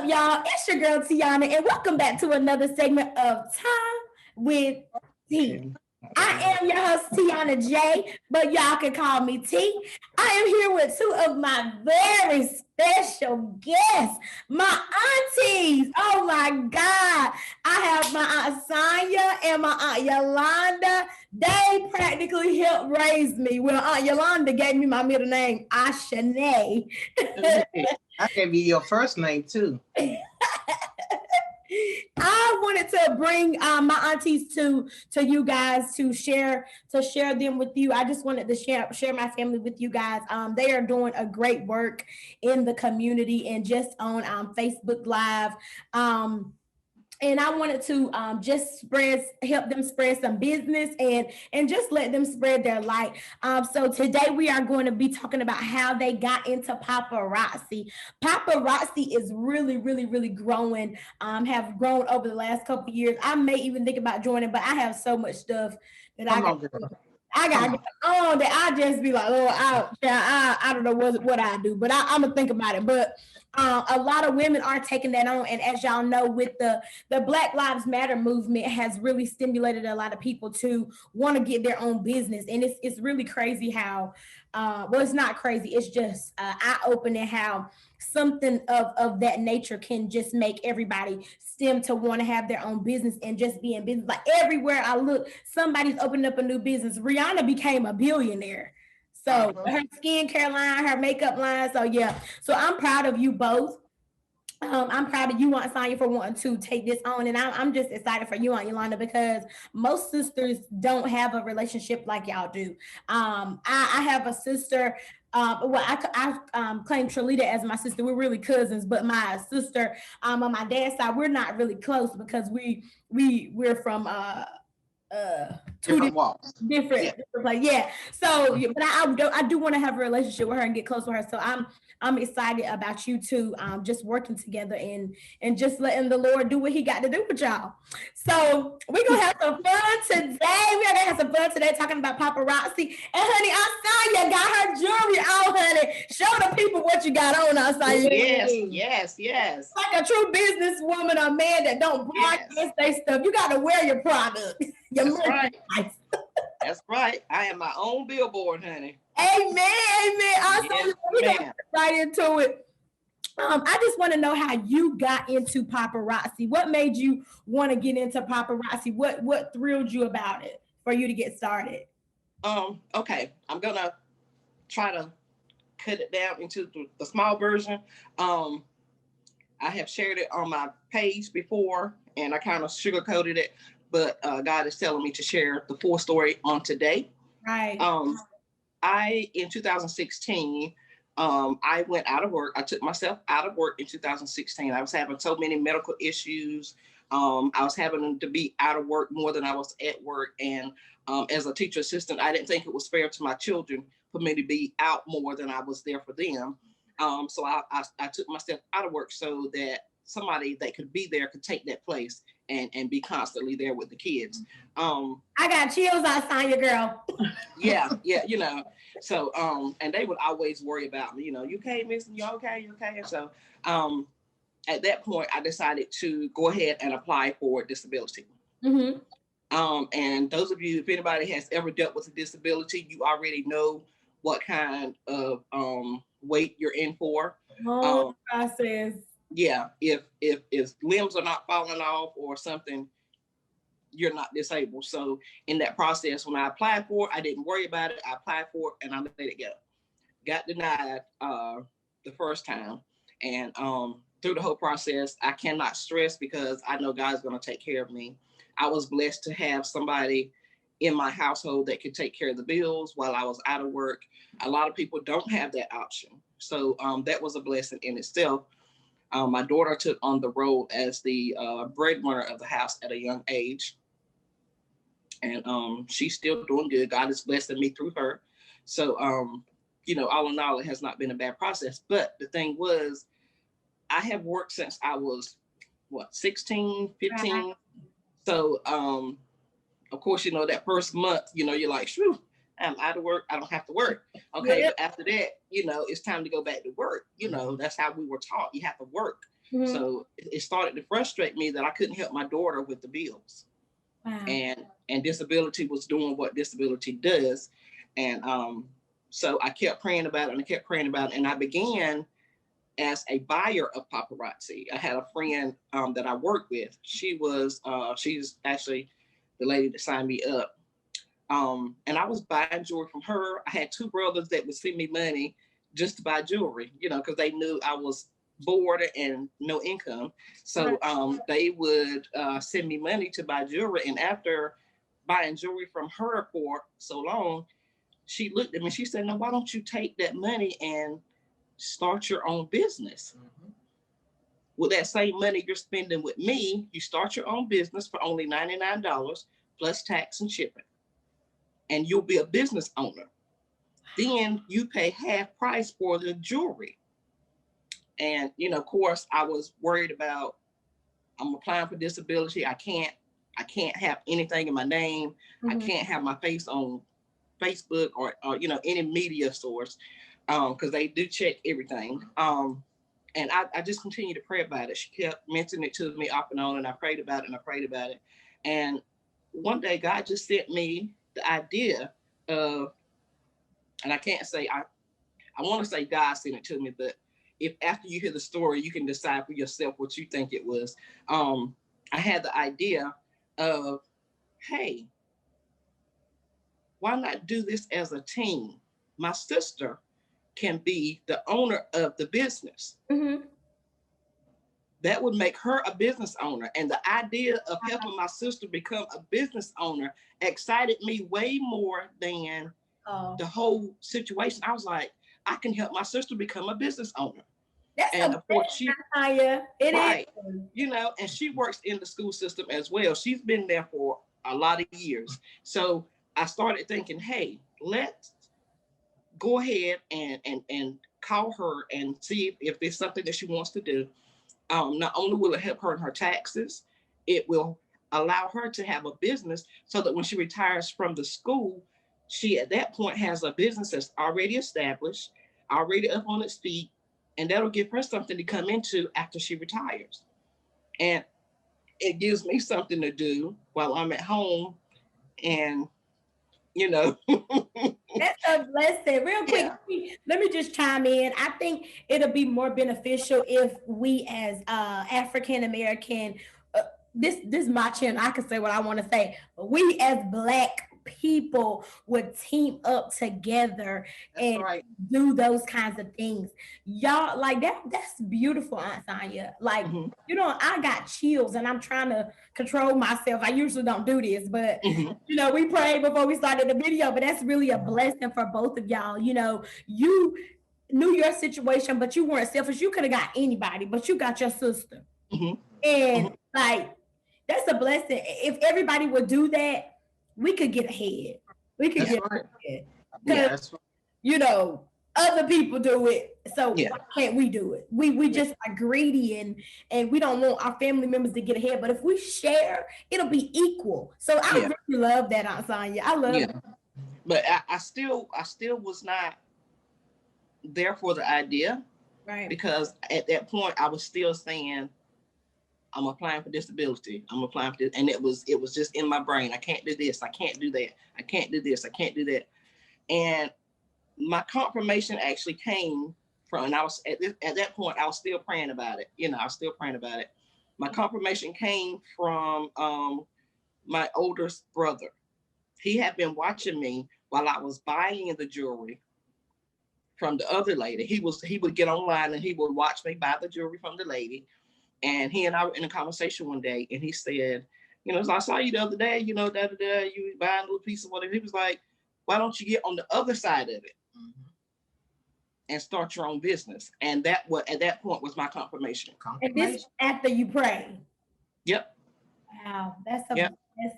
up, y'all? It's your girl Tiana, and welcome back to another segment of Time with T. I am your host, Tiana J, but y'all can call me T. I am here with two of my very special guests, my aunties. Oh my God. I have my Aunt Sonia and my Aunt Yolanda. They practically helped raise me. Well, Aunt Yolanda gave me my middle name, Ashanae. I gave you your first name too. I wanted to bring my aunties to you guys to share them with you. I just wanted to share my family with you guys. They are doing a great work in the community and just on Facebook Live. And I wanted to just help them spread some business and just let them spread their light. So today we are going to be talking about how they got into paparazzi. Paparazzi is really, really, really growing. Have grown over the last couple of years. I may even think about joining, but I have so much stuff that I got on that I just be like, oh, I don't know what I do, but I'm gonna think about it. But a lot of women are taking that on, and as y'all know, with the Black Lives Matter movement has really stimulated a lot of people to want to get their own business, and it's really crazy how well, it's not crazy, it's just eye-opening how something of that nature can just make everybody stem to want to have their own business and just be in business. Like everywhere I look, somebody's opening up a new business. Rihanna became a billionaire. So her skincare line, her makeup line. So yeah. So I'm proud of you both. I'm proud of you, Aunt Sonya, for wanting to take this on, and I'm just excited for you, Aunt Yolanda, because most sisters don't have a relationship like y'all do. I have a sister. Well, I claim Trelita as my sister. We're really cousins, but my sister on my dad's side, we're not really close because we're from two different like yeah. So but I do want to have a relationship with her and get close with her. So I'm excited about you two just working together and just letting the Lord do what he got to do with y'all. So we're gonna have some fun today. We're gonna have some fun today talking about paparazzi. And honey, I saw you got her jewelry on, honey. Show the people what you got on. I saw you. Yes. Like a true businesswoman, a man that don't broadcast their stuff. You got to wear your product. That's right. That's right. I am my own billboard, honey. Amen. Also, we got right into it. I just want to know how you got into paparazzi. What made you want to get into paparazzi? What thrilled you about it for you to get started? Okay. I'm gonna try to cut it down into the small version. I have shared it on my page before, and I kind of sugarcoated it. But God is telling me to share the full story on today. Right. In 2016, I went out of work. I took myself out of work in 2016. I was having so many medical issues. I was having to be out of work more than I was at work. And as a teacher assistant, I didn't think it was fair to my children for me to be out more than I was there for them. So I took myself out of work so that somebody that could be there could take that place and be constantly there with the kids. I got chills outside your girl. yeah, you know. So and they would always worry about me, you know, you okay, miss, you okay? And so at that point I decided to go ahead and apply for disability. Mm-hmm. And those of you, if anybody has ever dealt with a disability, you already know what kind of weight you're in for. Process. Yeah, if limbs are not falling off or something, you're not disabled. So in that process, when I applied for it, I didn't worry about it. I applied for it and I let it go. Got denied the first time. And through the whole process, I cannot stress because I know God's going to take care of me. I was blessed to have somebody in my household that could take care of the bills while I was out of work. A lot of people don't have that option. So that was a blessing in itself. My daughter took on the role as the breadwinner of the house at a young age. And she's still doing good. God is blessing me through her. So, you know, all in all, it has not been a bad process. But the thing was, I have worked since I was, 16, 15. Uh-huh. So, of course, you know, that first month, you know, you're like, shoo, I'm out of work. I don't have to work. Okay. Yeah. But after that, you know, it's time to go back to work. You know, that's how we were taught. You have to work. So it started to frustrate me that I couldn't help my daughter with the bills. Wow. And disability was doing what disability does. And so I kept praying about it, and I kept praying about it. And I began as a buyer of Paparazzi. I had a friend that I worked with. She's actually the lady that signed me up. And I was buying jewelry from her. I had two brothers that would send me money just to buy jewelry, because they knew I was bored and no income. So they would send me money to buy jewelry. And after buying jewelry from her for so long, she looked at me, she said, "No, why don't you take that money and start your own business? With that same money you're spending with me, you start your own business for only $99 plus tax and shipping. And you'll be a business owner. Then you pay half price for the jewelry." And, of course, I was worried about, I'm applying for disability. I can't have anything in my name. I can't have my face on Facebook or any media source, because they do check everything. And I just continued to pray about it. She kept mentioning it to me off and on, and I prayed about it and I prayed about it. And one day God just sent me the idea of, and I can't say, I want to say God sent it to me, but if after you hear the story, you can decide for yourself what you think it was. I had the idea of, hey, why not do this as a team? My sister can be the owner of the business. That would make her a business owner. And the idea of helping my sister become a business owner excited me way more than the whole situation. I was like, I can help my sister become a business owner. That's and of course she right. And she works in the school system as well. She's been there for a lot of years. So I started thinking, hey, let's go ahead and call her and see if there's something that she wants to do. Not only will it help her in her taxes, it will allow her to have a business so that when she retires from the school, she at that point has a business that's already established, already up on its feet, and that'll give her something to come into after she retires. And it gives me something to do while I'm at home. And That's a blessing. Real quick, let me just chime in. I think it'll be more beneficial if we as African American, this is my channel, I can say what I want to say. We as Black people would team up together and do those kinds of things. Y'all, like that's beautiful, Aunt Sonya. Like, I got chills and I'm trying to control myself. I usually don't do this, but we prayed before we started the video, but that's really a blessing for both of y'all. You knew your situation, but you weren't selfish. You could have got anybody, but you got your sister. And like, that's a blessing. If everybody would do that, we could get ahead. We could get ahead. Because, other people do it. So why can't we do it? We just are greedy and we don't want our family members to get ahead. But if we share, it'll be equal. So I really love that, Aunt Sonya. I love it. But I still was not there for the idea. Right. Because at that point I was still saying, I'm applying for disability. I'm applying for this. And it was just in my brain. I can't do this. I can't do that. I can't do this. I can't do that. And my confirmation actually came from, and I was at that point, I was still praying about it. I was still praying about it. My confirmation came from my oldest brother. He had been watching me while I was buying the jewelry from the other lady. He would get online and he would watch me buy the jewelry from the lady. And he and I were in a conversation one day, and he said, I saw you the other day, you were buying a little piece of whatever. He was like, why don't you get on the other side of it and start your own business? And that at that point was my confirmation. And this after you pray. Yep. Wow, that's a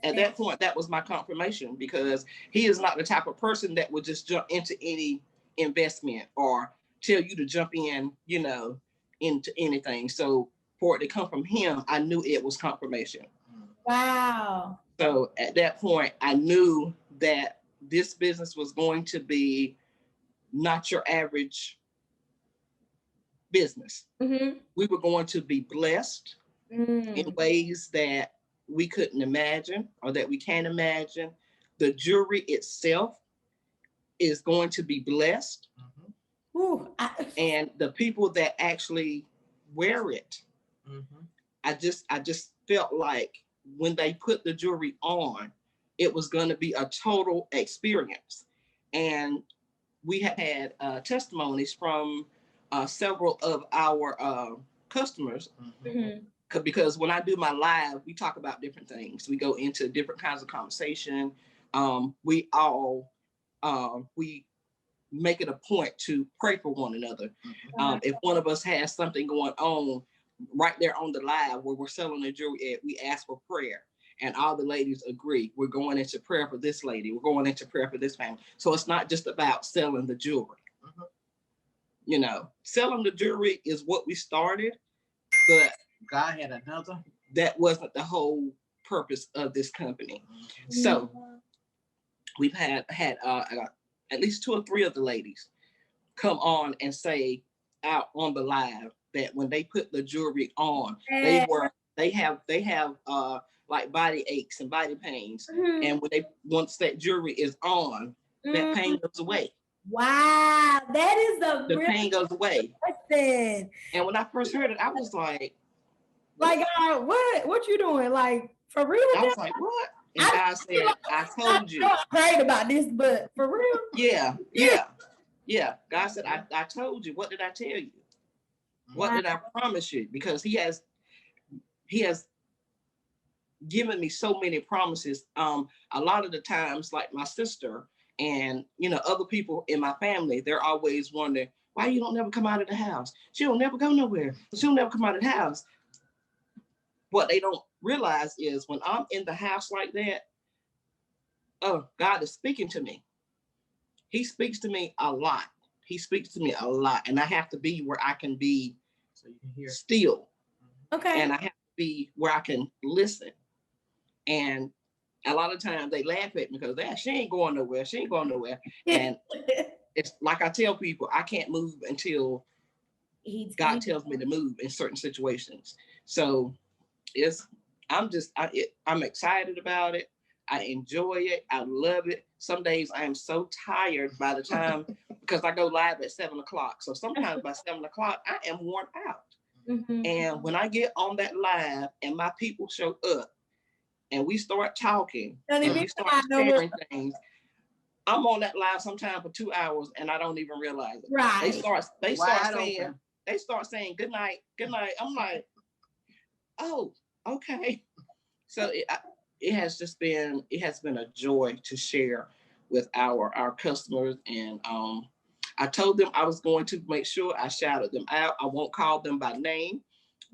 At that point, that was my confirmation, because he is not the type of person that would just jump into any investment or tell you to jump in, into anything. So for it to come from him, I knew it was confirmation. Wow. So at that point, I knew that this business was going to be not your average business. Mm-hmm. We were going to be blessed in ways that we couldn't imagine or that we can't imagine. The jewelry itself is going to be blessed. Ooh, And the people that actually wear it, I just felt like when they put the jewelry on, it was going to be a total experience. And we have had testimonies from several of our customers. Because when I do my live, we talk about different things. We go into different kinds of conversation. We make it a point to pray for one another. If one of us has something going on right there on the live where we're selling the jewelry, we ask for prayer. And all the ladies agree. We're going into prayer for this lady. We're going into prayer for this family. So it's not just about selling the jewelry. You know, selling the jewelry is what we started, but God had another. That wasn't the whole purpose of this company. So we've had at least 2 or 3 of the ladies come on and say out on the live that when they put the jewelry on, they have like body aches and body pains. And once that jewelry is on, that pain goes away. Wow, that is the pain goes away. Listen. And when I first heard it, I was like, what you doing? Like, for real? I was like, what? And God said, I told you. I prayed about this, but for real? Yeah. God said, I told you. What did I tell you? What did I promise you? Because he has given me so many promises. A lot of the times, like my sister and other people in my family, they're always wondering, why you don't never come out of the house? She'll never go nowhere. She'll never come out of the house. What they don't realize is when I'm in the house like that, oh, God is speaking to me. He speaks to me a lot. And I have to be where I can be so you can hear still. Okay. And I have to be where I can listen. And a lot of times they laugh at me because she ain't going nowhere. And it's like I tell people, I can't move until God tells me to move in certain situations. So I'm excited about it. I enjoy it. I love it. Some days I am so tired by the time, because I go live at 7:00. So sometimes by 7:00, I am worn out. And when I get on that live and my people show up and we start talking and we start sharing things, I'm on that live sometime for 2 hours and I don't even realize it. Right. They start saying good night. I'm like, oh, okay. So it has been a joy to share with our customers. And I told them I was going to make sure I shouted them out. I won't call them by name,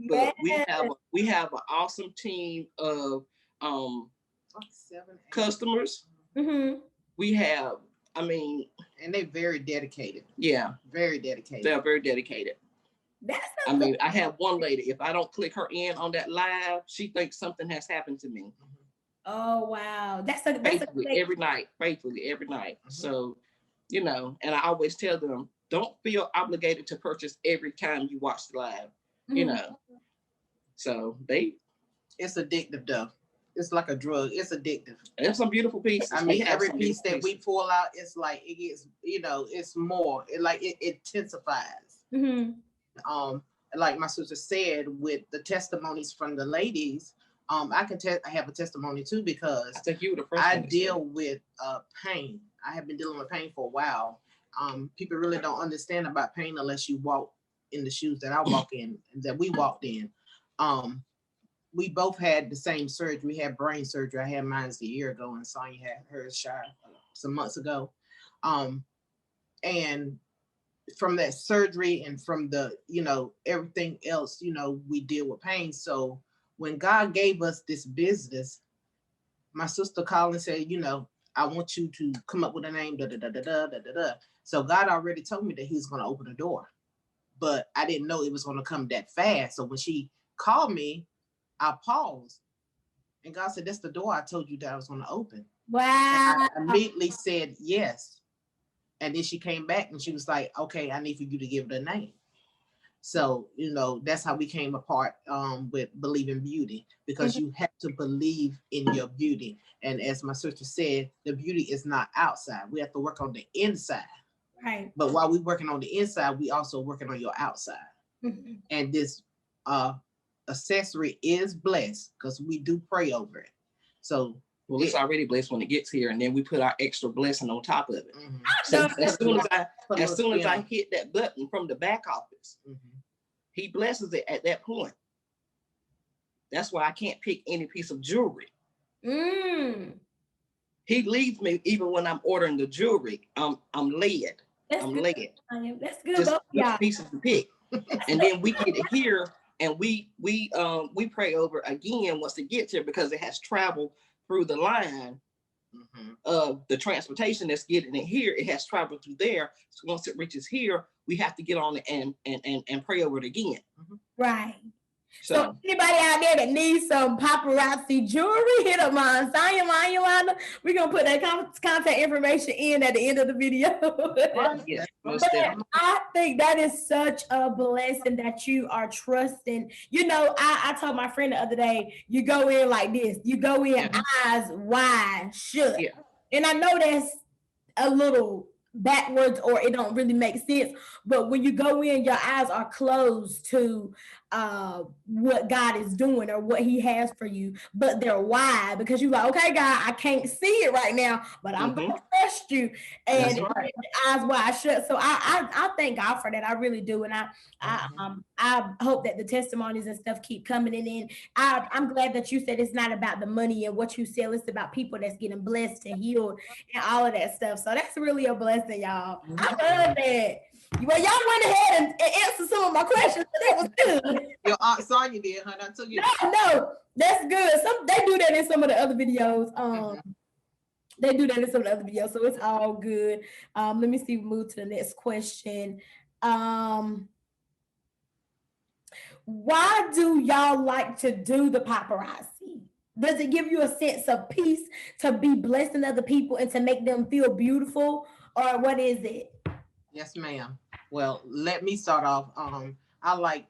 but we have an awesome team of customers. We have, and they're very dedicated. Yeah, very dedicated. They're very dedicated. I have one lady, if I don't click her in on that live, she thinks something has happened to me. Oh, wow. Faithfully every night. So, and I always tell them, don't feel obligated to purchase every time you watch the live, So it's addictive though. It's like a drug. It's addictive. There's some beautiful pieces. Every piece that we pull out, it's like it gets, it's more. It intensifies. Like my sister said, with the testimonies from the ladies, I have a testimony too, because I deal with pain. I have been dealing with pain for a while. People really don't understand about pain unless you walk in the shoes that I walk in, that we walked in. We both had the same surgery. We had brain surgery. I had mine a year ago, and Sonya had hers some months ago. And from that surgery and from the, everything else, we deal with pain. So when God gave us this business, my sister called and said, I want you to come up with a name, da da da da da da da da. So God already told me that He was going to open the door, but I didn't know it was going to come that fast. So when she called me, I paused, and God said, "That's the door I told you that I was going to open." Wow! And I immediately said yes, and then she came back and she was like, "Okay, I need for you to give it a name." So, you know, that's how we came apart with Believe in Beauty, because you have to believe in your beauty. And as my sister said, the beauty is not outside. We have to work on the inside. Right. But while we're working on the inside, we also working on your outside. And this accessory is blessed because we do pray over it. So well, it's already blessed when it gets here, and then we put our extra blessing on top of it. So as soon as I hit that button from the back office, he blesses it at that point. That's why I can't pick any piece of jewelry. He leaves me even when I'm ordering the jewelry. I'm led. I'm led. That's good. Just Yeah. pieces to pick, and then we get it here, and we pray over again once it gets here, because it has traveled through the line of the transportation that's getting it here. It has traveled through there. So once it reaches here, we have to get on it and pray over it again. Right. So anybody out there that needs some paparazzi jewelry, hit up my Yolanda. We're gonna put that contact information in at the end of the video. Yes, but I think that is such a blessing that you are trusting. You know, I told my friend the other day, you go in like this, you go in eyes wide shut. And I know that's a little backwards, or it don't really make sense, but when you go in, your eyes are closed to what God is doing or what he has for you, but they're wide, because you're like, okay, God, I can't see it right now, but I'm gonna trust you. And eyes wide shut. So I thank God for that. I really do. And I hope that the testimonies and stuff keep coming in. I'm glad that you said it's not about the money and what you sell, it's about people that's getting blessed and healed and all of that stuff. So that's really a blessing, y'all. I love that. Well, y'all went ahead and answered some of my questions. So that was good. Your Aunt Sonia did, honey. I took you. No, that's good. They do that in some of the other videos. They do that in some of the other videos, so it's all good. Let me see. Move to the next question. Why do y'all like to do the paparazzi? Does it give you a sense of peace to be blessing other people and to make them feel beautiful, or what is it? Yes, ma'am. Well, let me start off. I like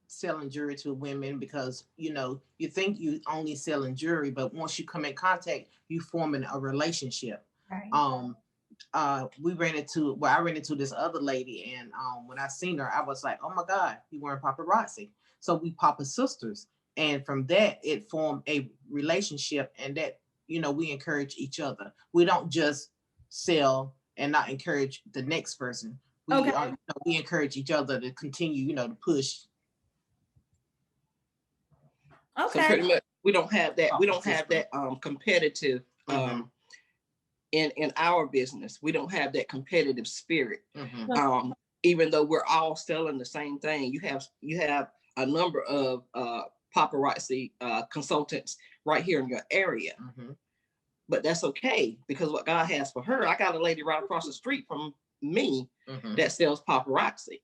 selling jewelry to women because, you know, you think you only selling jewelry, but once you come in contact, you forming a relationship. Right. I ran into this other lady, and when I seen her, I was like, oh my God, you weren't paparazzi. So we Papa sisters. And from that, it formed a relationship, and that, you know, we encourage each other. We don't just sell and not encourage the next person. We encourage each other to continue, you know, to push. Okay. So pretty much we don't have that. We don't have that competitive in our business. We don't have that competitive spirit. Even though we're all selling the same thing, you have a number of paparazzi consultants right here in your area. But that's okay, because what God has for her, I got a lady right across the street from me that sells paparazzi.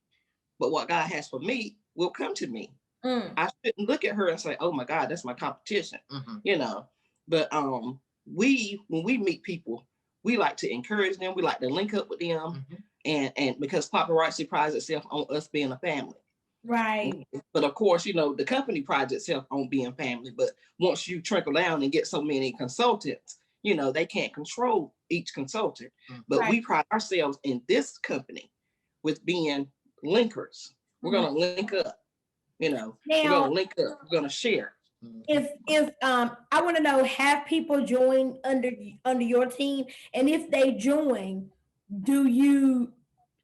But what God has for me will come to me. I shouldn't look at her and say, oh my God, that's my competition, you know. But when we meet people, we like to encourage them. We like to link up with them. And because paparazzi prides itself on us being a family. Right. But of course, you know, the company prides itself on being family. But once you trickle down and get so many consultants, you know, they can't control each consultant. But we pride ourselves in this company with being linkers. We're going to link up, you know, we're going to link up, we're going to share. If I want to know, have people join under your team? And if they join, do you,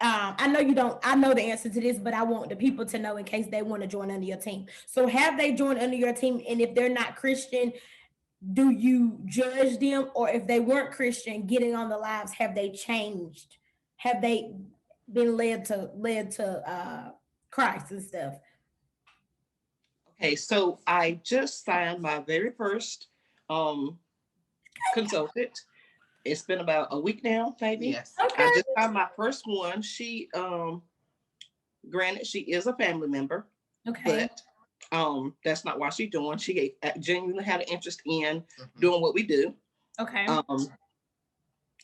I know you don't, I know the answer to this, but I want the people to know in case they want to join under your team. So have they joined under your team? And if they're not Christian, do you judge them? Or if they weren't Christian getting on the lives, have they changed? Have they been led to Christ and stuff? Okay, so I just signed my very first consultant. It's been about a week now, maybe. Yes. Okay. I just signed my first one. She, granted, she is a family member. Okay. But that's not why she's doing. She genuinely had an interest in doing what we do. Okay.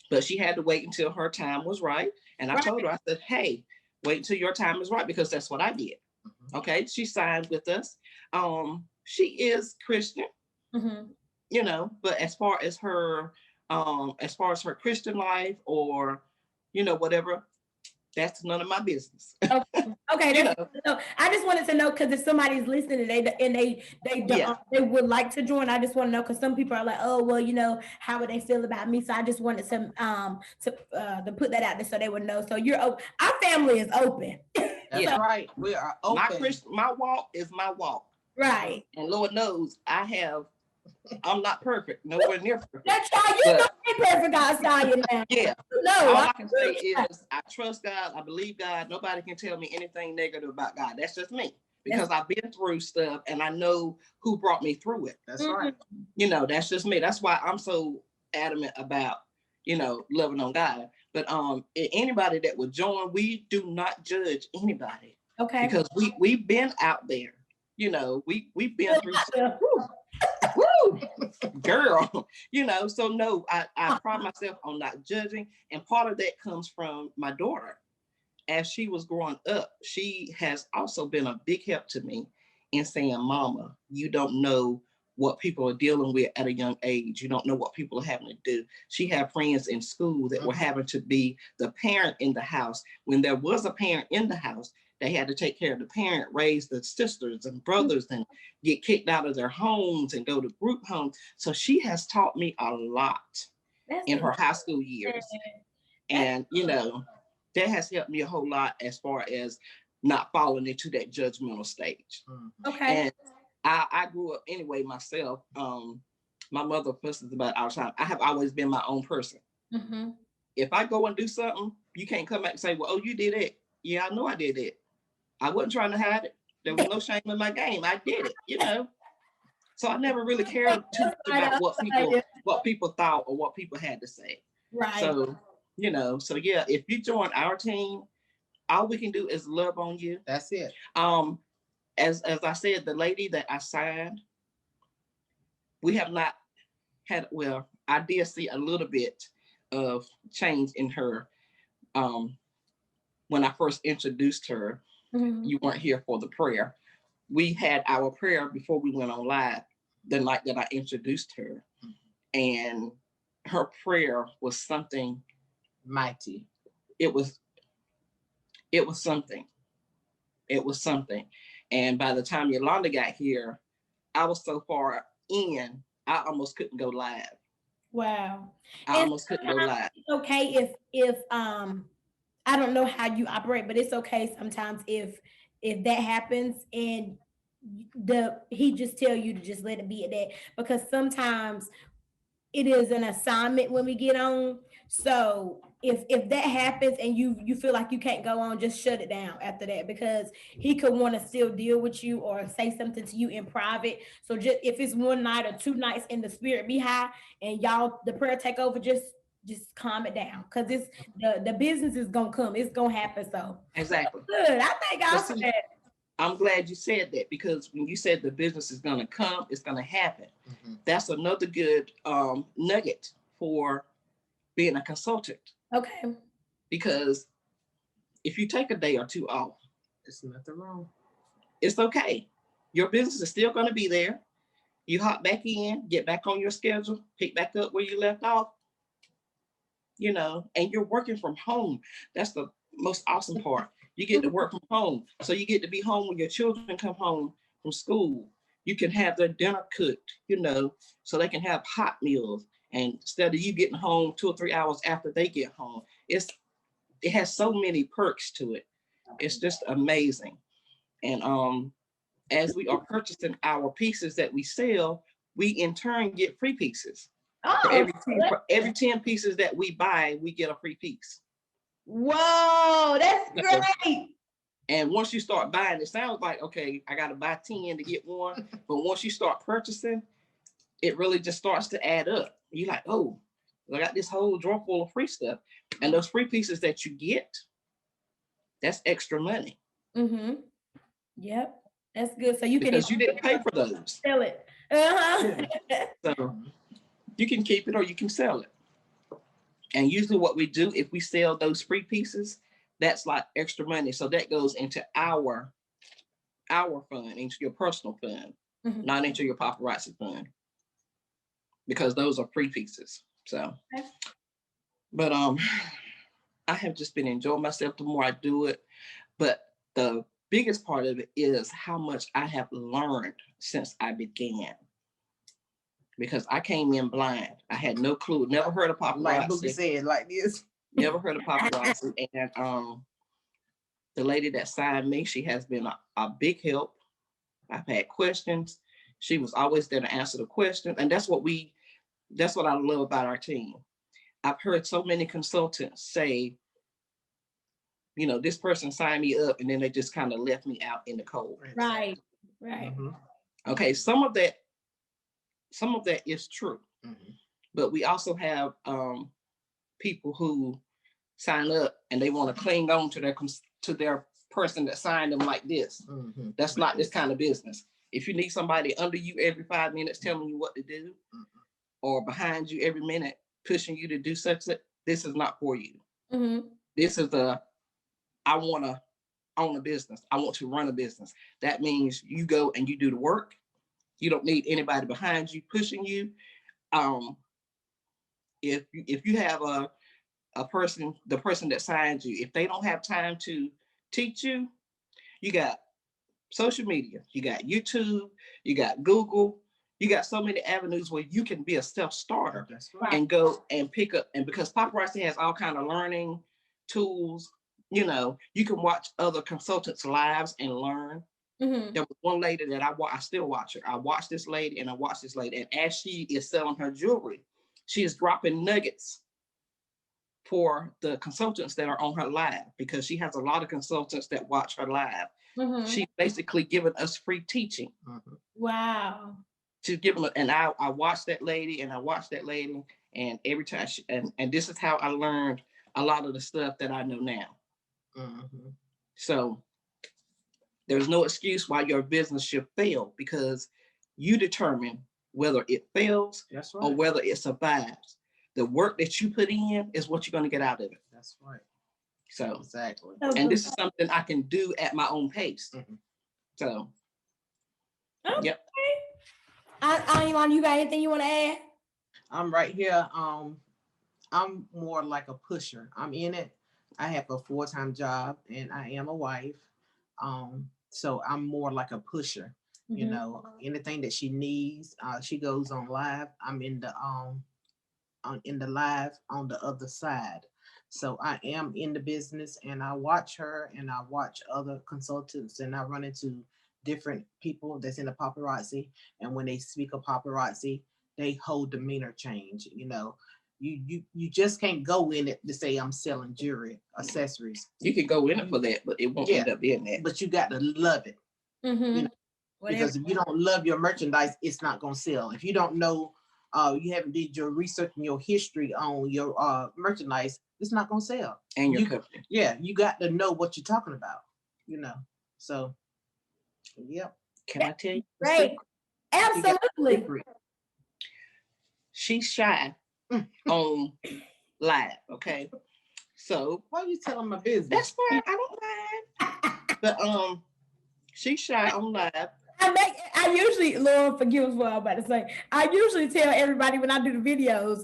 But she had to wait until her time was right. And I told her, I said, hey, wait until your time is right, because that's what I did. Okay, she signed with us. She is Christian, you know, but as far as her Christian life or, you know, whatever, that's none of my business. Okay. You know, So I just wanted to know, because if somebody's listening and they would like to join, I just want to know, because some people are like, oh well, you know, how would they feel about me? So I just wanted to put that out there so they would know. So our family is open. That's right. We are open. my walk is my walk. Right. And Lord knows I'm not perfect, nowhere near perfect. That's how you know be perfect outside you now. Yeah. No, all I can say is I trust God, I believe God. Nobody can tell me anything negative about God. That's just me. Because I've been through stuff and I know who brought me through it. That's right. You know, that's just me. That's why I'm so adamant about, you know, loving on God. But anybody that would join, we do not judge anybody. Okay. Because we've been out there. You know, we've been through stuff. Woo, girl, you know, so no, I pride myself on not judging. And part of that comes from my daughter. As she was growing up, she has also been a big help to me in saying, Mama, you don't know what people are dealing with at a young age. You don't know what people are having to do. She had friends in school that were having to be the parent in the house. When there was a parent in the house, they had to take care of the parent, raise the sisters and brothers, and get kicked out of their homes and go to group homes. So she has taught me a lot in her high school years. And, you know, that has helped me a whole lot as far as not falling into that judgmental stage. Okay. And I grew up anyway myself. My mother fusses about it all the time. I have always been my own person. If I go and do something, you can't come back and say, well, oh, you did it. Yeah, I know I did it. I wasn't trying to hide it. There was no shame in my game. I did it, you know. So I never really cared too much about what people thought or what people had to say. Right. So, you know, so yeah, if you join our team, all we can do is love on you. That's it. As I said, the lady that I signed, we have not had, well, I did see a little bit of change in her. When I first introduced her, you weren't here for the prayer. We had our prayer before we went on live the night that I introduced her. And her prayer was something mighty. It was something. It was something. And by the time Yolanda got here, I was so far in, I almost couldn't go live. Wow. I almost couldn't go live. It's okay if I don't know how you operate, but it's okay sometimes if that happens and he just tell you to just let it be at that, because sometimes it is an assignment when we get on. So if that happens and you feel like you can't go on, just shut it down after that, because he could want to still deal with you or say something to you in private. So just if it's one night or 2 nights and the spirit be high and y'all the prayer take over, just calm it down, because it's the business is gonna come, it's gonna happen. So exactly. Good. I thank God for that. I'm glad you said that, because when you said the business is gonna come, it's gonna happen. That's another good nugget for being a consultant. Okay. Because if you take a day or 2 off, there's nothing wrong. It's okay. Your business is still gonna be there. You hop back in, get back on your schedule, pick back up where you left off. You know, and you're working from home. That's the most awesome part. You get to work from home. So you get to be home when your children come home from school. You can have their dinner cooked, you know, so they can have hot meals. And instead of you getting home 2 or 3 hours after they get home, it has so many perks to it. It's just amazing. And as we are purchasing our pieces that we sell, we in turn get free pieces. For every 10 pieces that we buy, we get a free piece. Whoa, that's great. And once you start buying, it sounds like, okay, I got to buy 10 to get one. But once you start purchasing, it really just starts to add up. You're like, oh, I got this whole drawer full of free stuff. And those free pieces that you get, that's extra money. Yep, that's good. So you because you didn't pay for those. Sell it. So you can keep it or you can sell it. And usually what we do, if we sell those free pieces, that's like extra money. So that goes into our our fund, into your personal fund, not into your paparazzi fund, because those are free pieces. So, okay. But I have just been enjoying myself the more I do it. But the biggest part of it is how much I have learned since I began. Because I came in blind. I had no clue, never heard of paparazzi. Like Boogie said, like this. Never heard of paparazzi. And the lady that signed me, she has been a big help. I've had questions. She was always there to answer the question. And that's what I love about our team. I've heard so many consultants say, you know, this person signed me up and then they just kind of left me out in the cold. Right. Okay, some of that is true. But we also have people who sign up and they want to cling on to their person that signed them like this. That's not this kind of business. If you need somebody under you every 5 minutes telling you what to do, or behind you every minute pushing you to do such, this is not for you. This is I want to own a business. I want to run a business. That means you go and you do the work. You don't need anybody behind you pushing you. If you have the person that signs you, if they don't have time to teach you, you got social media, you got YouTube, you got Google, you got so many avenues where you can be a self-starter and go and pick up. And because Paparazzi has all kind of learning tools, you know, you can watch other consultants' lives and learn. There was one lady that I still watch her. I watched this lady and I watched this lady, and as she is selling her jewelry, she is dropping nuggets for the consultants that are on her live, because she has a lot of consultants that watch her live. She's basically giving us free teaching. Wow. She's giving, and I watched that lady and I watched that lady, and every time and this is how I learned a lot of the stuff that I know now. So there's no excuse why your business should fail, because you determine whether it fails or whether it survives. The work that you put in is what you're going to get out of it. That's right. So exactly. And this is something I can do at my own pace. So, okay. Yep. You got anything you want to add? I'm right here. I'm more like a pusher. I'm in it. I have a full-time job and I am a wife. So I'm more like a pusher. You know, anything that she needs, she goes on live. I'm in the live on the other side. So I am in the business and I watch her and I watch other consultants and I run into different people that's in the paparazzi. And when they speak of paparazzi, they whole demeanor change. You know, you just can't go in it to say I'm selling jewelry, accessories. You can go in it for that, but it won't end up being that. But you got to love it. You know, because if you don't love your merchandise, it's not gonna sell. If you don't know, you haven't did your research and your history on your merchandise, it's not gonna sell. And your company. Yeah, you got to know what you're talking about. You know, so yep. Can I tell you? Right. Absolutely. She's shy on live. Okay. So why are you telling my business? That's fine. I don't mind. But she's shy on live. I usually, Lord forgive us what I'm about to say. I usually tell everybody when I do the videos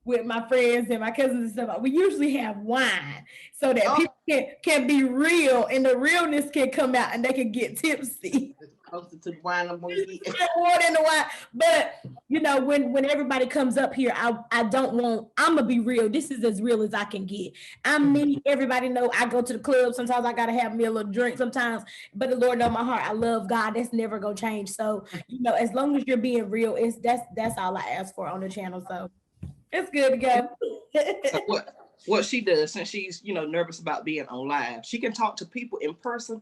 with my friends and my cousins and stuff, we usually have wine so that people can be real and the realness can come out and they can get tipsy. Closer to the wine, I'm gonna get more than the wine. But you know, when everybody comes up here, I'm gonna be real. This is as real as I can get. I'm me. Everybody know I go to the club. Sometimes I gotta have me a little drink sometimes, but the Lord knows my heart. I love God. That's never gonna change. So, you know, as long as you're being real, that's all I ask for on the channel. So it's good to go. So what she does, since she's, you know, nervous about being on live, she can talk to people in person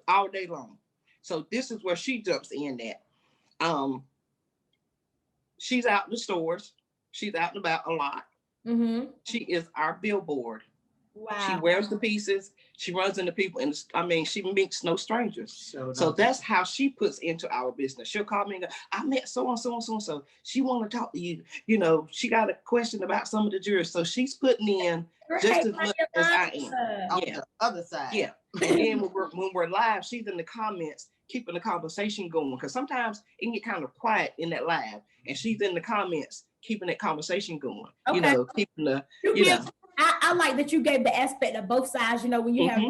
all day long. So this is where she jumps in at. She's out in the stores. She's out and about a lot. She is our billboard. Wow. She wears the pieces. She runs into people, and she meets no strangers. So that's how she puts into our business. She'll call me and go, I met so-and-so and so-and-so. She want to talk to you. You know, she got a question about some of the jewelry. So she's putting in just as much as I am. On the other side. Yeah. And then when we're live, she's in the comments, keeping the conversation going. Because sometimes it can get kind of quiet in that live. And she's in the comments, keeping that conversation going. Okay. You know, keeping the, I like that you gave the aspect of both sides, you know, when you have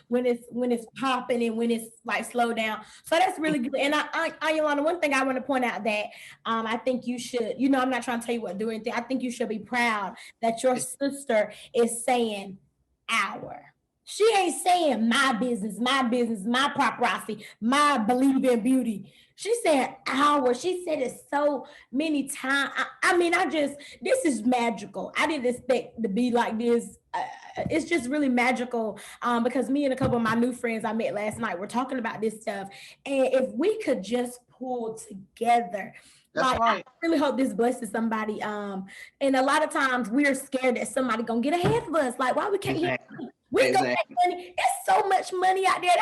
when it's popping and when it's like slow down. So that's really good. And Yolanda, one thing I want to point out that I think you should, you know, I'm not trying to tell you what to do or anything. I think you should be proud that your sister is saying our. She ain't saying my business, my paparazzi, my believe in beauty. She said our. She said it so many times. I mean, this is magical. I didn't expect to be like this. It's just really magical because me and a couple of my new friends I met last night were talking about this stuff. And if we could just pull together, That's right. I really hope this blesses somebody. And a lot of times we're scared that somebody gonna get ahead of us. Like, why we can't hear? We gonna make money. There's so much money out there.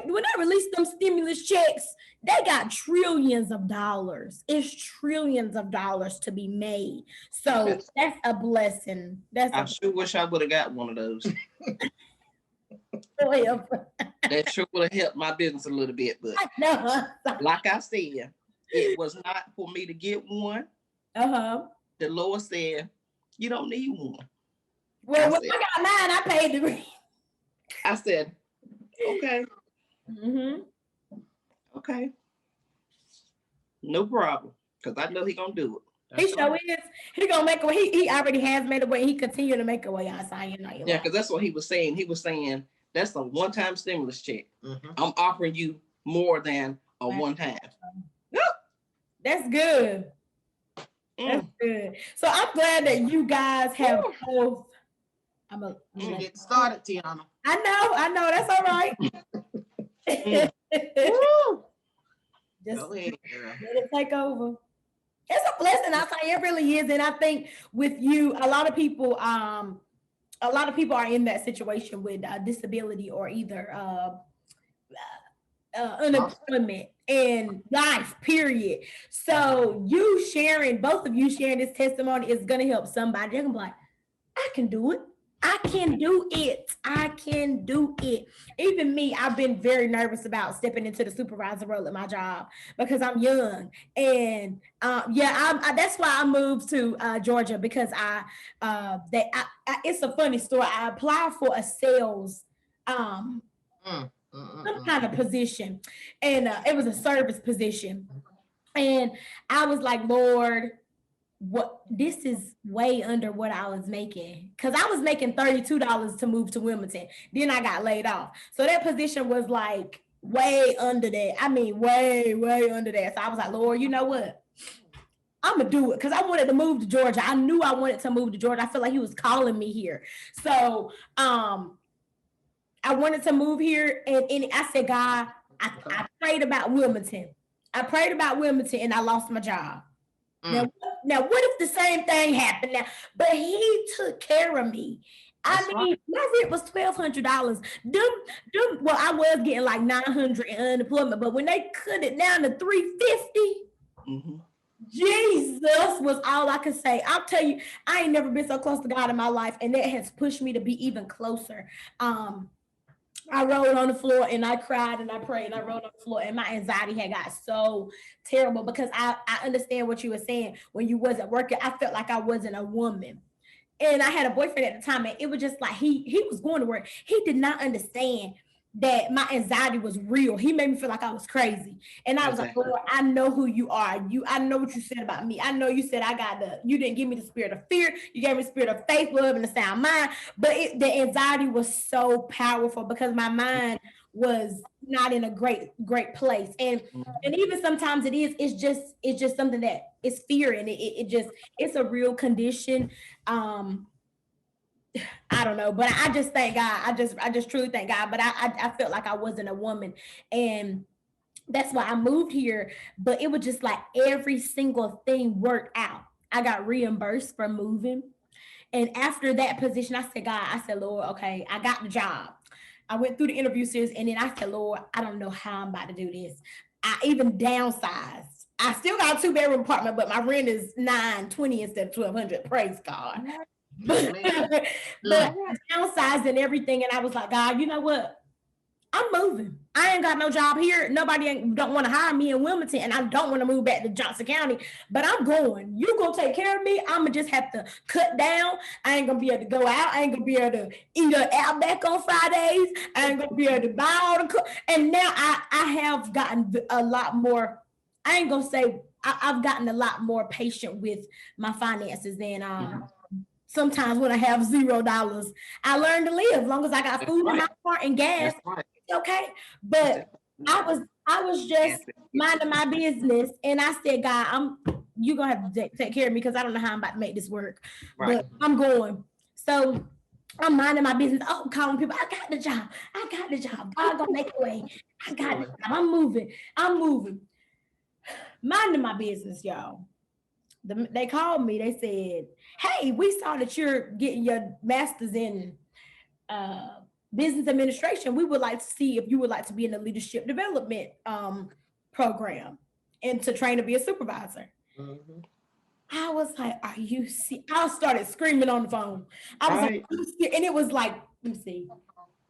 When they release them stimulus checks, they got trillions of dollars. It's trillions of dollars to be made. So that's a blessing. I sure wish I would have got one of those. That sure would have helped my business a little bit. But like I said, it was not for me to get one. The Lord said, you don't need one. Well, when I got mine, I paid the rent. I said, okay. Okay. No problem. Because I know he's going to do it. He sure is. He going to make a way. He already has made a way. He continue to make a way outside. Yeah, because that's what he was saying. He was saying, that's a one-time stimulus check. I'm offering you more than a one-time. That's good. That's good. So I'm glad that you guys have both. I'm get started, Tiana. I know. That's all right. Just go ahead, girl. Let it take over. It's a blessing. I'll tell you, it really is. And I think with you, a lot of people are in that situation with disability or either unemployment and life, period. So both of you sharing this testimony is gonna help somebody. They're gonna be like, I can do it. I can do it. I can do it. Even me, I've been very nervous about stepping into the supervisor role at my job because I'm young. And that's why I moved to Georgia because it's a funny story. I applied for a sales some kind of position, and it was a service position. And I was like, Lord, this is way under what I was making, because I was making $32 to move to Wilmington. Then I got laid off, so that position was like way under that. I mean, way under that. So I was like, Lord, you know what, I'm gonna do it, because I wanted to move to Georgia. I knew I wanted to move to Georgia. I feel like he was calling me here. So I wanted to move here, and I said, God, I prayed about Wilmington. And I lost my job. Now, what if the same thing happened now? But he took care of me. My rent was $1,200. Well, I was getting like $900 in unemployment, but when they cut it down to $350, Jesus was all I could say. I'll tell you, I ain't never been so close to God in my life, and that has pushed me to be even closer. I rolled on the floor and I cried and I prayed and I rolled on the floor, and my anxiety had got so terrible because I understand what you were saying. When you wasn't working, I felt like I wasn't a woman. And I had a boyfriend at the time, and it was just like he was going to work. He did not understand that my anxiety was real. He made me feel like I was crazy. And I was like, Lord, I know who you are. I know what you said about me. I know you said you didn't give me the spirit of fear. You gave me the spirit of faith, love, and a sound mind. But the anxiety was so powerful because my mind was not in a great place. And even sometimes it's just something that is fear, and it's a real condition. I don't know, but I just thank God. I just truly thank God. But I felt like I wasn't a woman, and that's why I moved here. But it was just like every single thing worked out. I got reimbursed for moving, and after that position, I said, Lord, okay, I got the job. I went through the interview series, and then I said, Lord, I don't know how I'm about to do this. I even downsized. I still got a 2-bedroom apartment, but my rent is $920 instead of $1,200. Praise God. but, but I downsized and everything. And I was like, God, you know what? I'm moving. I ain't got no job here. Nobody don't want to hire me in Wilmington, and I don't want to move back to Johnson County. But I'm going. You gonna take care of me? I'ma just have to cut down. I ain't gonna be able to go out. I ain't gonna be able to eat an Outback on Fridays. I ain't gonna be able to buy all the. And now I have gotten a lot more. I ain't gonna say I've gotten a lot more patient with my finances than sometimes when I have $0, I learned to live as long as I got food in my car and gas. Okay, but I was just minding my business, and I said, God, you gonna have to take care of me because I don't know how I'm about to make this work, but I'm going. So I'm minding my business. Oh, calling people. I got the job. God gonna make a way. I got it. I'm moving. Minding my business, y'all. They called me. They said, "Hey, we saw that you're getting your master's in business administration. We would like to see if you would like to be in the leadership development program and to train to be a supervisor." Mm-hmm. I was like, "Are you see?" I started screaming on the phone. I was like, and it was like, let me see,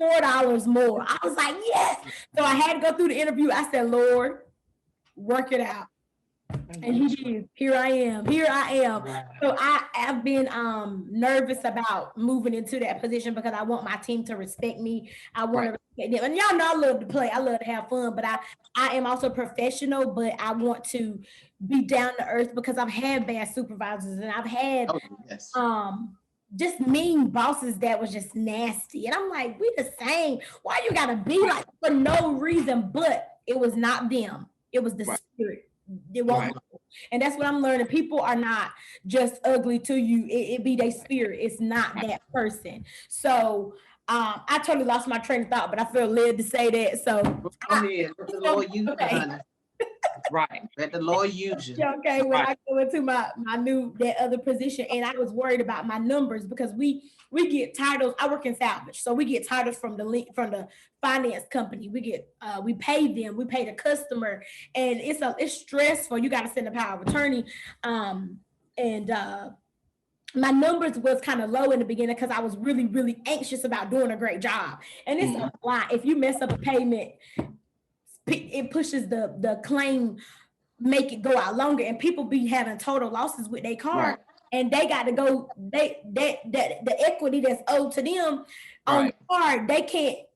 $4 more. I was like, yes. So I had to go through the interview. I said, Lord, work it out. And he did. Here I am. Wow. So I've been nervous about moving into that position because I want my team to respect me. I want to respect them. And y'all know I love to play. I love to have fun, but I am also professional, but I want to be down to earth because I've had bad supervisors and I've had just mean bosses that was just nasty. And I'm like, we the same. Why you gotta be like for no reason? But it was not them. It was the spirit. It won't and that's what I'm learning. People are not just ugly to you. It be their spirit. It's not that person. So I totally lost my train of thought, but I feel led to say that. So let the Lord use you, honey. Right. Let the Lord use you. Okay, when I go into that other position, and I was worried about my numbers because we get titles. I work in salvage, so we get titles from the finance company. We pay them, we pay the customer, and it's stressful. You got to send a power of attorney, and my numbers was kind of low in the beginning because I was really, really anxious about doing a great job. And it's a lot. If you mess up a payment, it pushes the claim, make it go out longer, and people be having total losses with their car, and they got to go. The equity that's owed to them on the car,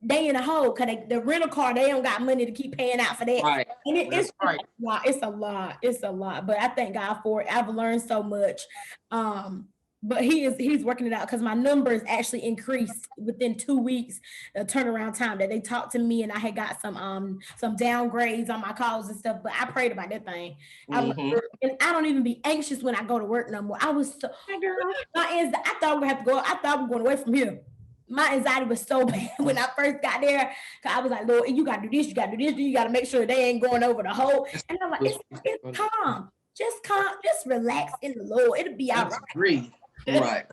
they in a hole because the rental car, they don't got money to keep paying out for that. Right. And it's a lot. But I thank God for it. I've learned so much. But he's working it out because my numbers actually increased within 2 weeks, the turnaround time that they talked to me, and I had got some downgrades on my calls and stuff. But I prayed about that thing. And I don't even be anxious when I go to work no more. I was so I thought we have to go. I thought we were going away from here. My anxiety was so bad when I first got there. Cause I was like, Lord, you gotta do this, you gotta do this, you gotta make sure they ain't going over the hole. And I'm like, it's calm. Just calm, just relax in the Lord. It'll be all right. Breathe. Right.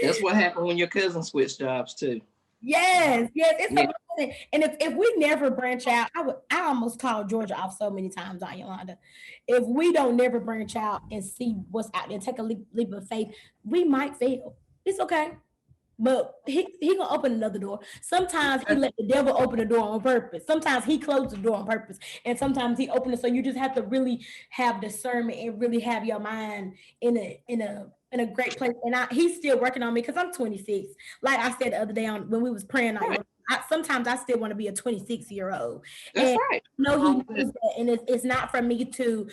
That's what happened when your cousin switched jobs too. Yes. It's amazing. And if we never branch out, I almost called Georgia off so many times on Yolanda. If we don't never branch out and see what's out there, take a leap of faith, we might fail. It's okay. But he gonna open another door. Sometimes he let the devil open the door on purpose. Sometimes he closed the door on purpose, and sometimes he opened it. So you just have to really have discernment and really have your mind in a great place. And he's still working on me because I'm 26. Like I said the other day when we was praying, sometimes I still want to be a 26-year-old. That's right. No, he knows that, and it's not for me to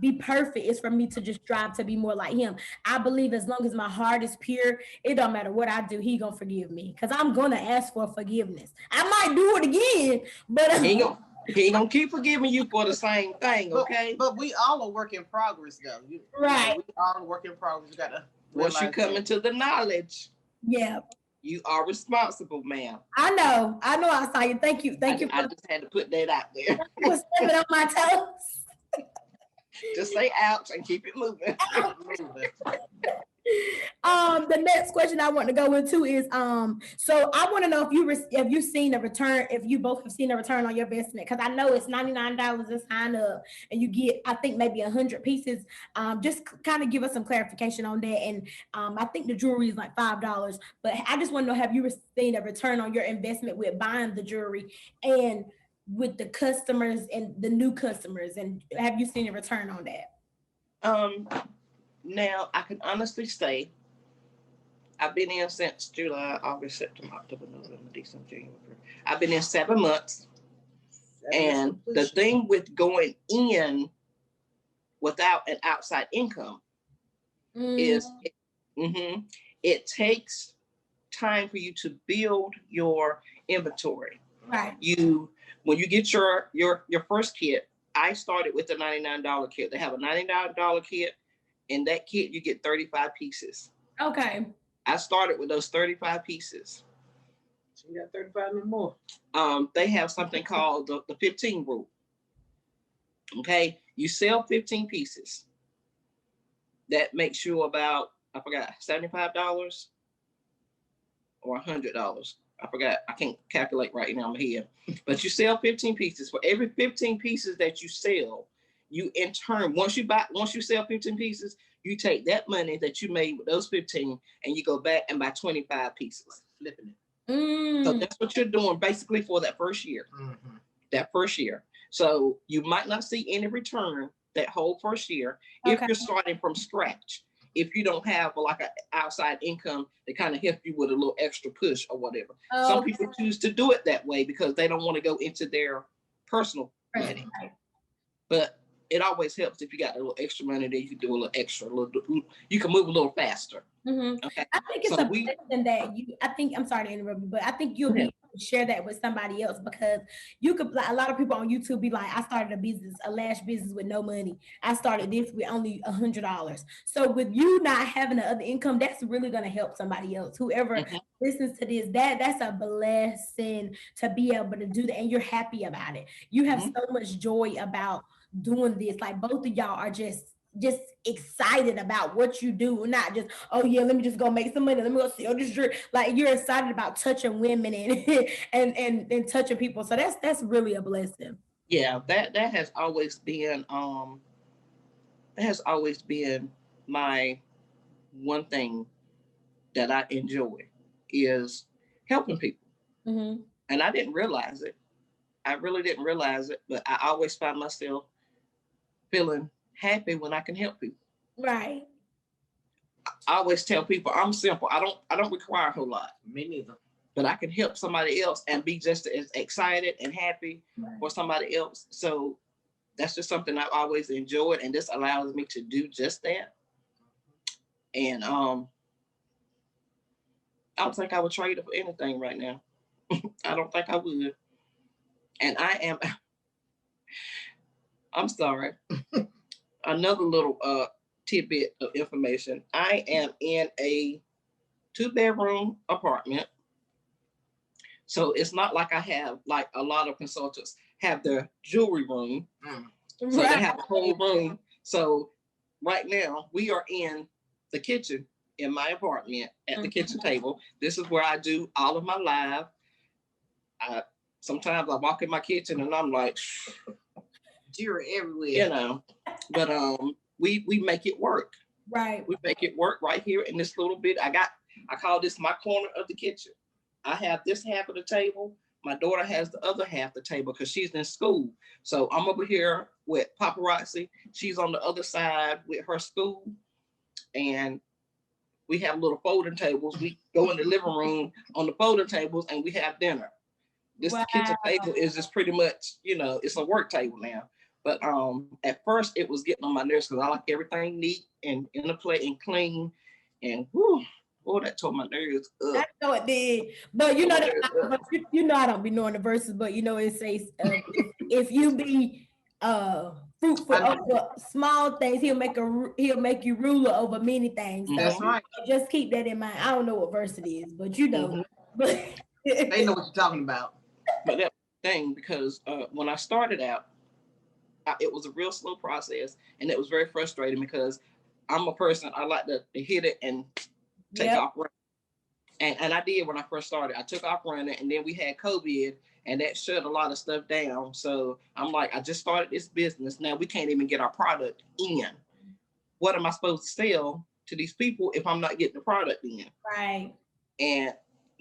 be perfect. It's for me to just strive to be more like him. I believe as long as my heart is pure, it don't matter what I do, he gonna forgive me because I'm gonna ask for forgiveness. I might do it again, but he ain't gonna keep forgiving you for the same thing, okay? But we all are work in progress, though. Right. We all are work in progress. You gotta. Once you come into the knowledge, yeah, you are responsible, ma'am. I know. I saw you. Thank you. I just had to put that out there. I was stepping on my toes. Just say ouch and keep it moving. The next question I want to go into is so I want to know if you've seen a return, if you both have seen a return on your investment, because I know it's $99 to sign up and you get, I think, maybe 100 pieces. Just kind of give us some clarification on that. And I think the jewelry is like $5, but I just want to know, have you seen a return on your investment with buying the jewelry and with the customers and the new customers, and have you seen a return on that? Now I can honestly say I've been in since July, August, September, October, November, December, January. I've been in 7 months. And the thing with going in without an outside income is it takes time for you to build your inventory. Right. When you get your first kit, I started with the $99 kit. They have a $99 kit. In that kit, you get 35 pieces. Okay. I started with those 35 pieces. So you got 35 and more. They have something called the 15 rule. Okay, you sell 15 pieces. That makes you about, I forgot, $75 or $100. I forgot. I can't calculate right now in my head. But you sell 15 pieces. For every 15 pieces that you sell, you in turn, once you sell 15 pieces, you take that money that you made with those 15 and you go back and buy 25 pieces. Flipping it. So that's what you're doing basically for that first year. That first year. So you might not see any return that whole first year if you're starting from scratch. If you don't have like an outside income that kind of help you with a little extra push or whatever. Some people choose to do it that way because they don't want to go into their personal money. But it always helps if you got a little extra money that you can do a little extra, you can move a little faster. Okay. I think it's a blessing that I'm sorry to interrupt you, but I think you'll be able to share that with somebody else, because you could, like, a lot of people on YouTube be like, I started a lash business with no money. I started this with only $100. So with you not having another income, that's really going to help somebody else. Whoever listens to this, that's a blessing to be able to do that. And you're happy about it. You have so much joy about doing this. Like, both of y'all are just excited about what you do, not just, oh yeah, let me just go make some money, let me go sell this drink. Like, you're excited about touching women and touching people. So that's really a blessing. Yeah, that has always been my one thing that I enjoy is helping people. And I didn't realize it. I really didn't realize it, but I always found myself feeling happy when I can help people. Right. I always tell people I'm simple. I don't require a whole lot. Me neither. But I can help somebody else and be just as excited and happy for somebody else. So that's just something I've always enjoyed, and this allows me to do just that. And I don't think I would trade it for anything right now. I don't think I would. And I'm sorry. Another little tidbit of information. I am in a 2-bedroom apartment. So it's not like I have, like a lot of consultants have their jewelry room. So they have a whole room. So right now we are in the kitchen in my apartment at the kitchen table. This is where I do all of my live. Sometimes I walk in my kitchen and I'm like, jewelry everywhere. But we make it work. Right. We make it work right here in this little bit. I call this my corner of the kitchen. I have this half of the table. My daughter has the other half of the table because she's in school. So I'm over here with Paparazzi. She's on the other side with her school. And we have little folding tables. We go in the living room on the folding tables and we have dinner. This kitchen table is just pretty much, it's a work table now. But at first it was getting on my nerves because I like everything neat and in a plate and clean. And that tore my nerves up. I know it did. But I don't be knowing the verses, but it says if you be fruitful over small things, he'll make you ruler over many things. So that's right. Just keep that in mind. I don't know what verse it is, but but they know what you're talking about. But that thing, because when I started out, it was a real slow process, and it was very frustrating because I'm a person, I like to hit it and take off running. And I did when I first started. I took off running, and then we had COVID, and that shut a lot of stuff down. So I'm like, I just started this business. Now we can't even get our product in. What am I supposed to sell to these people if I'm not getting the product in? Right. And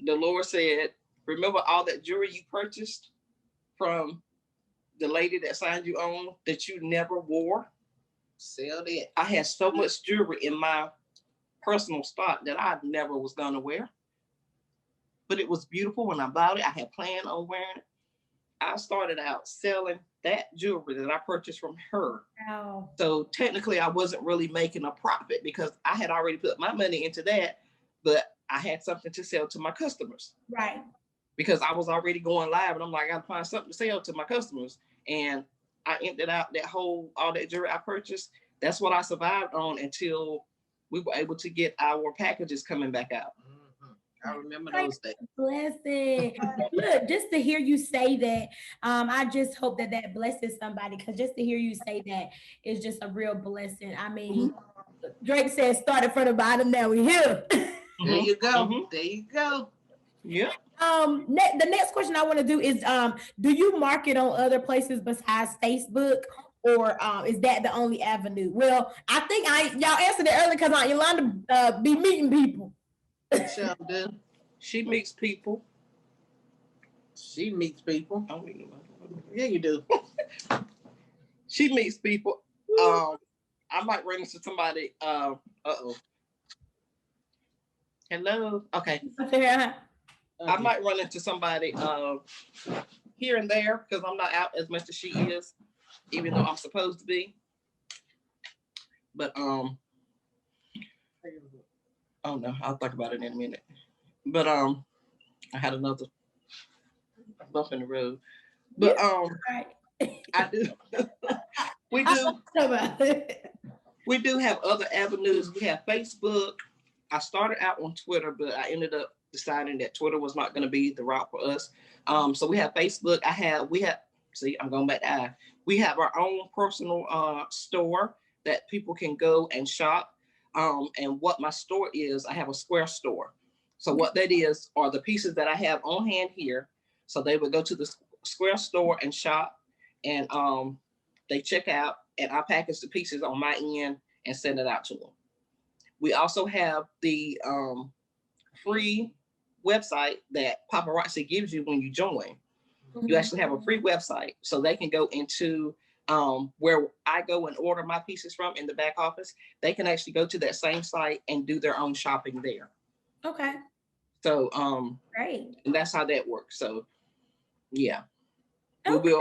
the Lord said, remember all that jewelry you purchased from the lady that signed you on that you never wore? Sell it. I had so much jewelry in my personal stock that I never was going to wear. But it was beautiful when I bought it. I had planned on wearing it. I started out selling that jewelry that I purchased from her. Wow. So technically I wasn't really making a profit because I had already put my money into that, but I had something to sell to my customers. Right. Because I was already going live, and I'm like, I gotta find something to sell to my customers. And I emptied out all that jewelry I purchased. That's what I survived on until we were able to get our packages coming back out. I remember those days. Blessing. Look, just to hear you say that, I just hope that blesses somebody, because just to hear you say that is just a real blessing. I mean, Drake said, started from the bottom, now we here. There you go. There you go. Yeah. The next question I want to do is, do you market on other places besides Facebook, or is that the only avenue? Well, I think y'all answered it earlier because Aunt Yolanda be meeting people. Sure do. She meets people. She meets people. Oh, yeah, you do. She meets people. I might run into somebody. Hello. Okay. I might run into somebody here and there because I'm not out as much as she is, even though I'm supposed to be. But oh no, I'll think about it in a minute. But I had another bump in the road. But I do. We do have other avenues. We have Facebook. I started out on Twitter, but I ended up deciding that Twitter was not going to be the route for us. So we have Facebook. I'm going back to we have our own personal store that people can go and shop. And what my store is, I have a square store. So what that is are the pieces that I have on hand here. So they would go to the square store and shop, and they check out, and I package the pieces on my end and send it out to them. We also have the free website that Paparazzi gives you when you join. You actually have a free website, so they can go into where I go and order my pieces from in the back office. They can actually go to that same site and do their own shopping there. Okay. So great. And that's how that works. So yeah. Okay.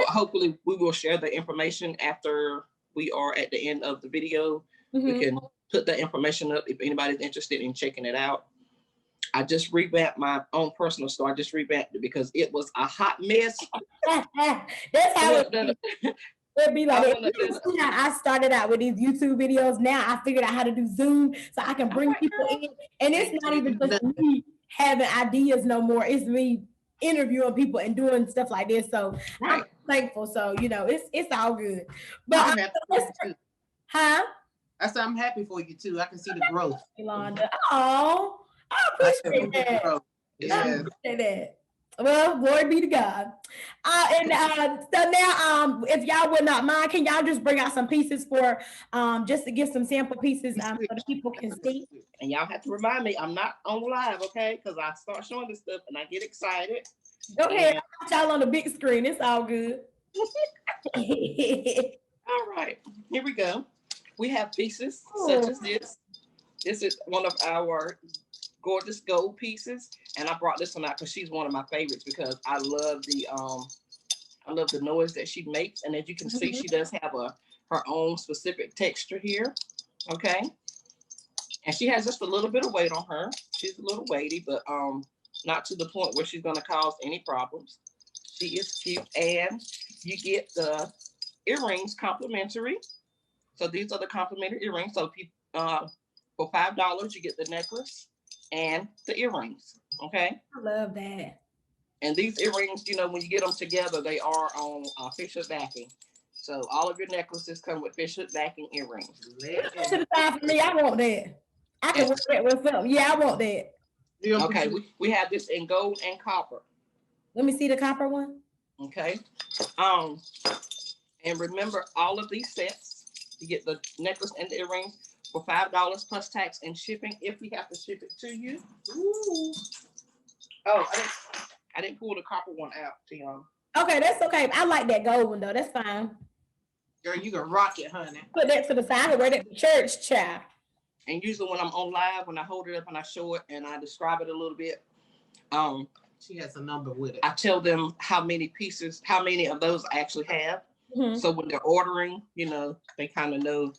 We will share the information after we are at the end of the video. We can put the information up if anybody's interested in checking it out. I just revamped my own personal store. I just revamped it because it was a hot mess. That's how it'd be like. I started out with these YouTube videos. Now I figured out how to do Zoom so I can bring people in. And it's not even just me having ideas no more. It's me interviewing people and doing stuff like this. So I'm thankful. So it's all good. But I'm happy for you too. Huh? I said I'm happy for you too. I can see the growth. Yolanda. Oh, I appreciate that. Yeah. I appreciate that. Well, glory be to God. So now, if y'all would not mind, can y'all just bring out some pieces for just to give some sample pieces so the people can see? And y'all have to remind me, I'm not on live, okay? Because I start showing this stuff and I get excited. Go ahead, I got y'all on the big screen. It's all good. All right, here we go. We have pieces such as this. This is one of our gorgeous gold pieces, and I brought this one out because she's one of my favorites because I love the noise that she makes, and as you can see, she does have her own specific texture here. Okay, and she has just a little bit of weight on her. She's a little weighty, but not to the point where she's going to cause any problems. She is cute, and you get the earrings complimentary. So these are the complimentary earrings. So if you, for $5, you get the necklace and the earrings. Okay. I love that. And these earrings, when you get them together, they are on fisher backing. So all of your necklaces come with fish hook backing earrings. Put to the side for me. I want that. I can wear that with something. Yeah, I want that. Okay, we have this in gold and copper. Let me see the copper one. Okay. And remember all of these sets, you get the necklace and the earrings for $5 plus tax and shipping if we have to ship it to you. Ooh. Oh, I didn't pull the copper one out, Tiana. Okay, that's okay. I like that gold one though. That's fine. Girl, you can rock it, honey. Put that to the side. I can wear that to church, child. And usually when I'm on live, when I hold it up and I show it and I describe it a little bit, she has a number with it. I tell them how many pieces, how many of those I actually have. Mm-hmm. So when they're ordering, you know, they kind of know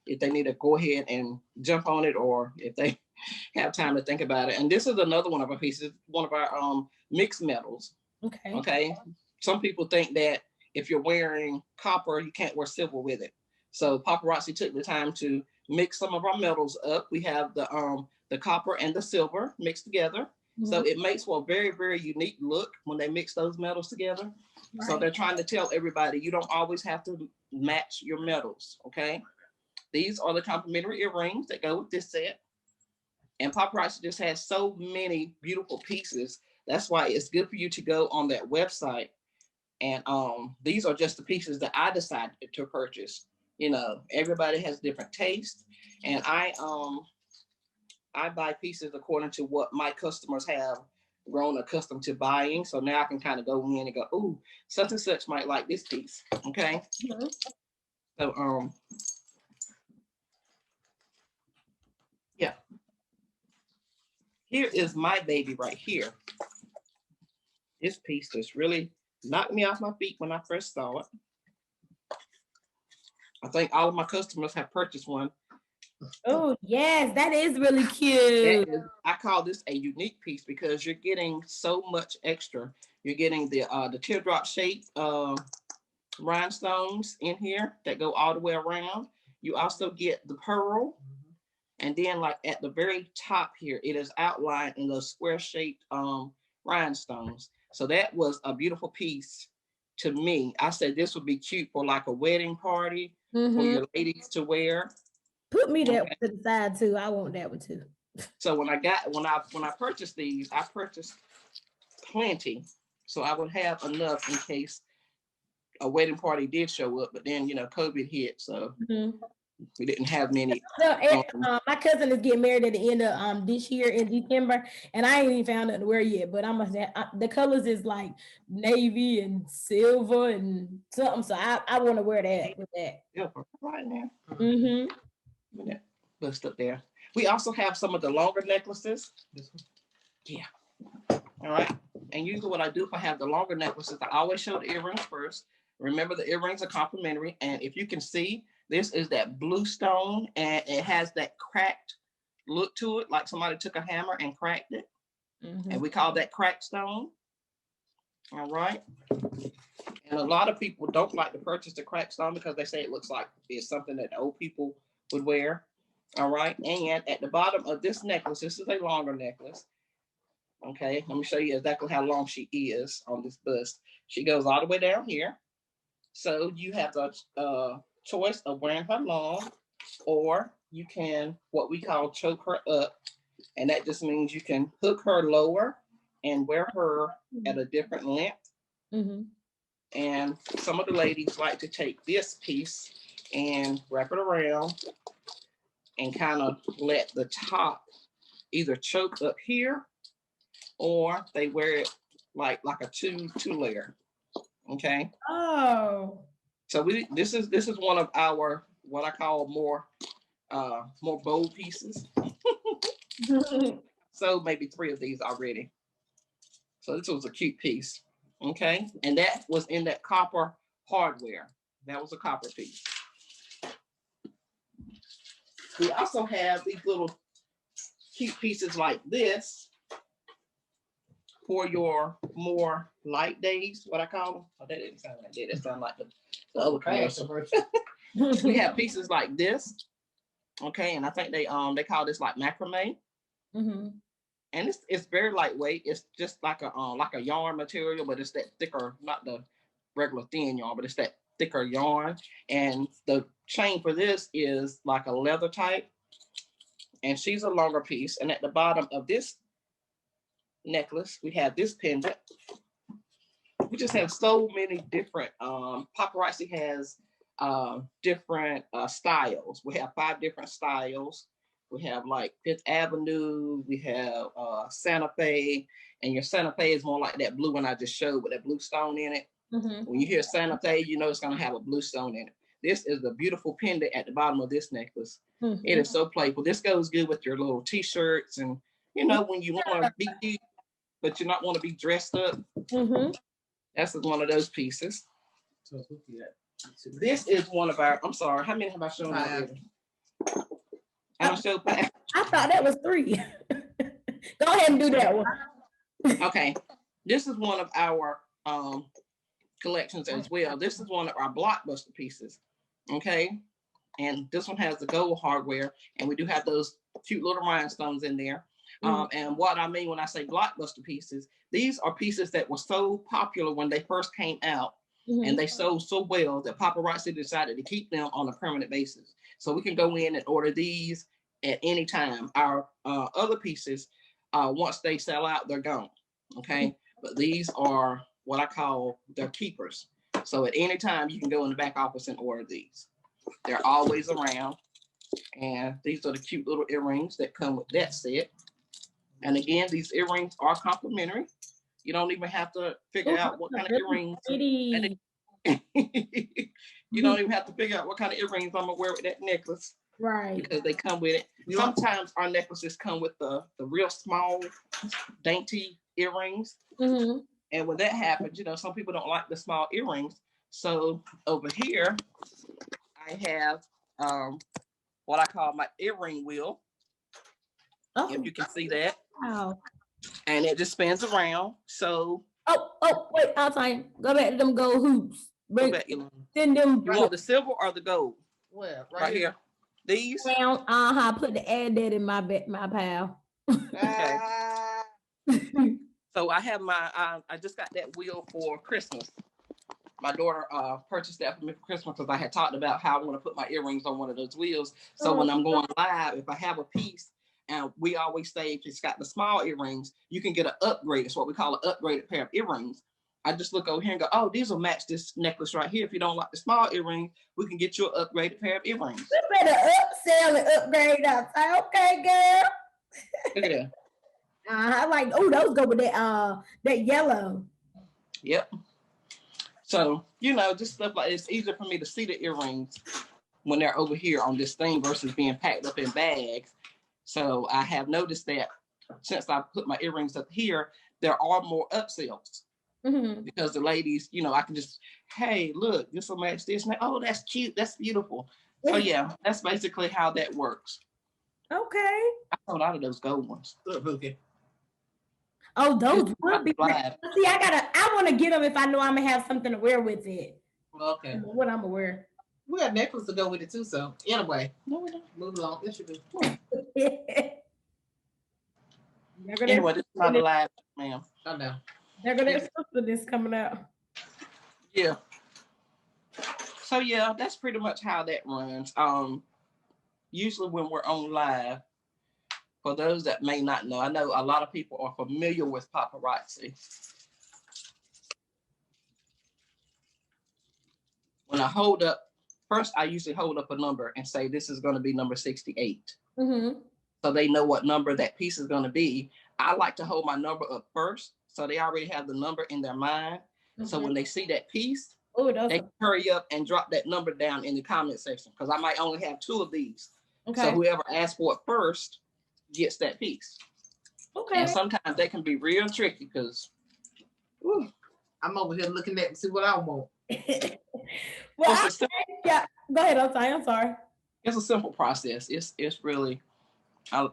if they need to go ahead and jump on it or if they have time to think about it. And this is another one of our pieces, one of our mixed metals. Okay. Okay. Some people think that if you're wearing copper, you can't wear silver with it. So Paparazzi took the time to mix some of our metals up. We have the copper and the silver mixed together. Mm-hmm. So it makes for a very, very unique look when they mix those metals together. Right. So they're trying to tell everybody you don't always have to match your metals. Okay. These are the complimentary earrings that go with this set. And Paparazzi just has so many beautiful pieces. That's why it's good for you to go on that website. And these are just the pieces that I decided to purchase. You know, everybody has different tastes. And I buy pieces according to what my customers have grown accustomed to buying. So now I can kind of go in and go, oh, such and such might like this piece. Okay. Mm-hmm. So yeah. Here is my baby right here. This piece just really knocked me off my feet when I first saw it. I think all of my customers have purchased one. Oh, yes, that is really cute. I call this a unique piece because you're getting so much extra. You're getting the teardrop shaped rhinestones in here that go all the way around. You also get the pearl. And then like at the very top here, it is outlined in those square shaped rhinestones. So that was a beautiful piece to me. I said this would be cute for like a wedding party for your ladies to wear. Put me that to the side too. I want that one too. So when I purchased these, I purchased plenty. So I would have enough in case a wedding party did show up, but then, you know, COVID hit. So we didn't have many. My cousin is getting married at the end of this year in December, and I ain't even found nothing to wear yet. But the colors is like navy and silver and something. So I want to wear that with that. Yeah, right now. Bust up there. We also have some of the longer necklaces. This one? Yeah. All right. And usually what I do if I have the longer necklaces, I always show the earrings first. Remember, the earrings are complimentary. And if you can see, this is that blue stone and it has that cracked look to it, like somebody took a hammer and cracked it. And we call that cracked stone. All right. And a lot of people don't like to purchase the cracked stone because they say it looks like it's something that the old people would wear. All right. And at the bottom of this necklace, this is a longer necklace. Okay. Let me show you exactly how long she is on this bust. She goes all the way down here. So you have the choice of wearing her long, or you can, what we call, choke her up. And that just means you can hook her lower and wear her at a different length. And some of the ladies like to take this piece and wrap it around and kind of let the top either choke up here, or they wear it like a two layer. Okay. Oh. So this is one of our, what I call more bold pieces. So maybe 3 of these already. So this was a cute piece. Okay. And that was in that copper hardware. That was a copper piece. We also have these little cute pieces like this for your more light days, what I call them. Oh, that didn't sound like that. It sounded like the other commercial. We have pieces like this. Okay, and I think they call this like macrame. And it's very lightweight. It's just like a yarn material, but it's that thicker, not the regular thin yarn, but it's that thicker yarn. And the chain for this is like a leather type. And she's a longer piece. And at the bottom of this necklace, we have this pendant. We just have so many different, Paparazzi has different styles. We have 5 different styles. We have like Fifth Avenue, we have Santa Fe, and your Santa Fe is more like that blue one I just showed with that blue stone in it. When you hear Santa Fe, you know it's gonna have a blue stone in it. This is the beautiful pendant at the bottom of this necklace. It is so playful. This goes good with your little t-shirts, and you know, when you want to be cute, but you not want to be dressed up. That's one of those pieces. This is one of our, I'm sorry, how many have I shown already? I showed 5. I thought that was 3. Go ahead and do that one. Okay, this is one of our collections as well. This is one of our blockbuster pieces. Okay, and this one has the gold hardware, and we do have those cute little rhinestones in there. And what I mean when I say blockbuster pieces, these are pieces that were so popular when they first came out, and they sold so well that Paparazzi decided to keep them on a permanent basis. So we can go in and order these at any time. Our other pieces, once they sell out, they're gone. Okay, but these are what I call their keepers. So at any time, you can go in the back office and order these. They're always around. And these are the cute little earrings that come with that set. And again, these earrings are complimentary. You don't even have to figure out what kind of earrings. You don't even have to figure out what kind of earrings I'm gonna wear with that necklace. Right. Because they come with it. Sometimes our necklaces come with the real small, dainty earrings. And when that happens, you know, some people don't like the small earrings. So over here, I have what I call my earring wheel. If you can see that. Wow. And it just spins around. So wait, outside. Go back to them gold hoops. Send them. You want the silver or the gold? Well, right here. These. Put the add that in my pile. Okay. So I have my. I just got that wheel for Christmas. My daughter purchased that for me for Christmas because I had talked about how I want to put my earrings on one of those wheels. So when I'm going live, if I have a piece. And we always say if it's got the small earrings, you can get an upgrade. It's what we call an upgraded pair of earrings. I just look over here and go, oh, these will match this necklace right here. If you don't like the small earrings, we can get you an upgraded pair of earrings. We better upsell and upgrade outside. Okay, girl. Look at that. I like, those go with that yellow. Yep. So, you know, just stuff like it's easier for me to see the earrings when they're over here on this thing versus being packed up in bags. So I have noticed that since I put my earrings up here, there are more upsells because the ladies, you know, I can just, hey, look, this will match this. And oh, that's cute. That's beautiful. So yeah, that's basically how that works. Okay. I sold out of those gold ones. Okay. Oh, those would be. See, I want to get them if I know I'm gonna have something to wear with it. Okay. What I'm gonna wear. We got necklace to go with it too. So anyway, move along. This should be. Anyway, this is not a live, ma'am. I know. They're gonna have this coming out. Yeah. So yeah, that's pretty much how that runs. Usually when we're on live, for those that may not know, I know a lot of people are familiar with Paparazzi. When I hold up, first I usually hold up a number and say this is going to be number 68. So they know what number that piece is going to be. I like to hold my number up first, so they already have the number in their mind. So when they see that piece, they hurry up and drop that number down in the comment section because I might only have 2 of these. So whoever asks for it first gets that piece. And sometimes they can be real tricky because I'm over here looking at see what I want. Well, yeah, go ahead. I'm sorry. It's a simple process. It's really, I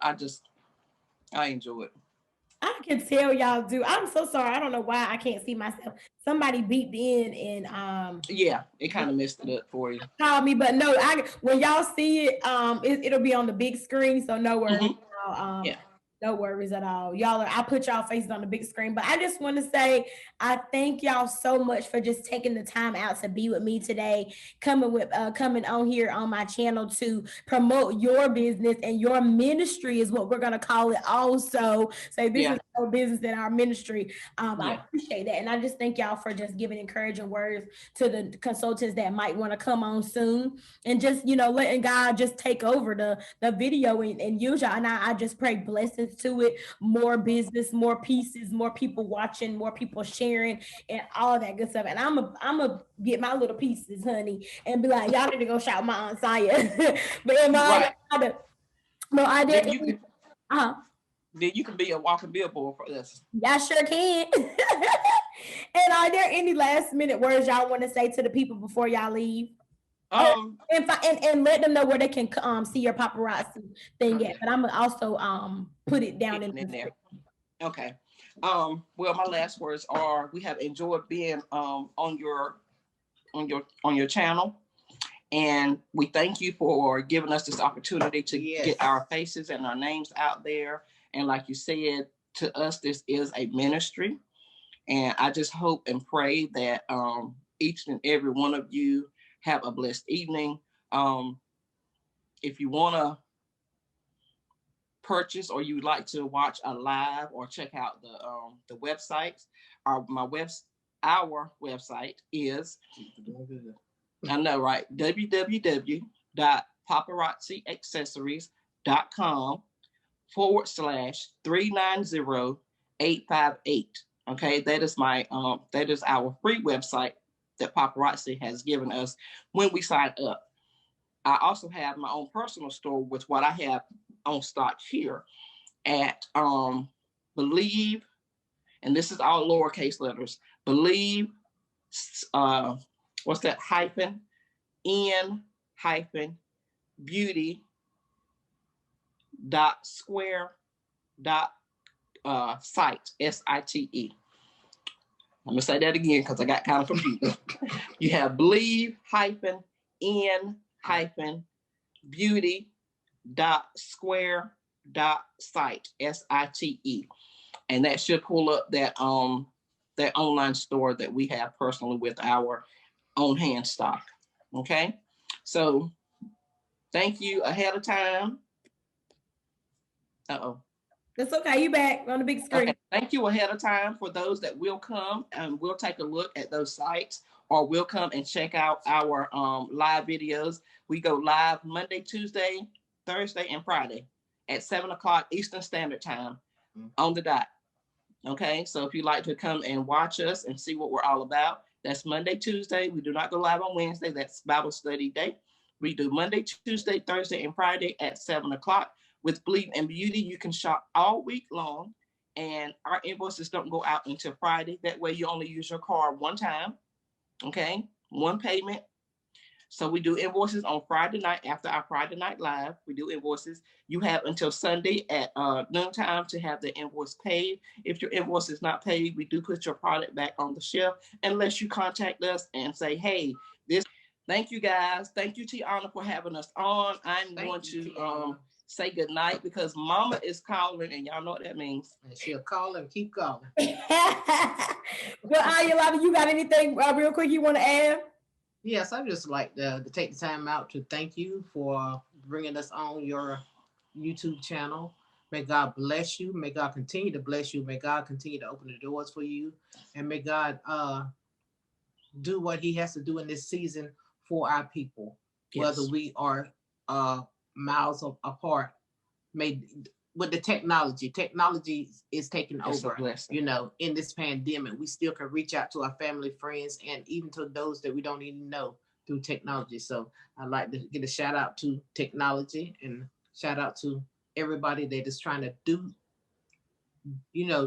enjoy it. I can tell y'all do. I'm so sorry. I don't know why I can't see myself. Somebody beeped in and yeah, it kind of messed it up for you. Call me, but no, when y'all see it, it'll be on the big screen, so no worries. Yeah. No worries at all. I put y'all faces on the big screen, but I just want to say I thank y'all so much for just taking the time out to be with me today, coming on here on my channel to promote your business and your ministry is what we're gonna call it also. So this is our business and our ministry. I appreciate that. And I just thank y'all for just giving encouraging words to the consultants that might want to come on soon and just, letting God just take over the video and use y'all. And I just pray blessings to it, more business, more pieces, more people watching, more people sharing, and all that good stuff. And I'm a get my little pieces, honey, and be like, y'all need to go shout my Aunt Saya. But am I no idea? Then you can be a walking billboard for us. I sure can. And are there any last minute words y'all want to say to the people before y'all leave? And let them know where they can see your paparazzi thing at. But I'm gonna also put it down in there. Okay. Well, my last words are: we have enjoyed being on your channel, and we thank you for giving us this opportunity to get our faces and our names out there. And like you said, to us, this is a ministry, and I just hope and pray that each and every one of you have a blessed evening. If you want to purchase or you would like to watch a live or check out the websites, our website is, I know, right? www.paparazzieaccessories.com/390858. Okay, that is our free website that Paparazzi has given us when we sign up. I also have my own personal store with what I have on stock here at Believe, and this is all lowercase letters, Believe, what's that, -n-beauty.square.site, SITE. I'm gonna say that again because I got kind of confused. You have believe-n-beauty.square.site, SITE, and that should pull up that online store that we have personally with our own hand stock. Okay, so thank you ahead of time. That's okay. You back on the big screen. Okay. Thank you ahead of time for those that will come, and we'll take a look at those sites, or we'll come and check out our live videos. We go live Monday, Tuesday, Thursday, and Friday at 7:00 Eastern Standard Time on the dot. Okay, so if you'd like to come and watch us and see what we're all about, that's Monday, Tuesday. We do not go live on Wednesday. That's Bible study day. We do Monday, Tuesday, Thursday, and Friday at 7:00. With Believe in Beauty, you can shop all week long, and our invoices don't go out until Friday. That way you only use your card one time, okay? One payment. So we do invoices on Friday night after our Friday night live. We do invoices. You have until Sunday at noontime to have the invoice paid. If your invoice is not paid, we do put your product back on the shelf unless you contact us and say, hey, this. Thank you, guys. Thank you, Tiana, for having us on. I'm going to say good night because Mama is calling, and y'all know what that means. And she'll call and keep calling. Well, Ayala, you got anything real quick you want to add? Yes, I just like to take the time out to thank you for bringing us on your YouTube channel. May God bless you. May God continue to bless you. May God continue to open the doors for you. And may God do what he has to do in this season for our people, whether we are miles apart. With the technology is taking over. In this pandemic, we still can reach out to our family, friends, and even to those that we don't even know through technology. So I'd like to get a shout out to technology and shout out to everybody that is trying to do,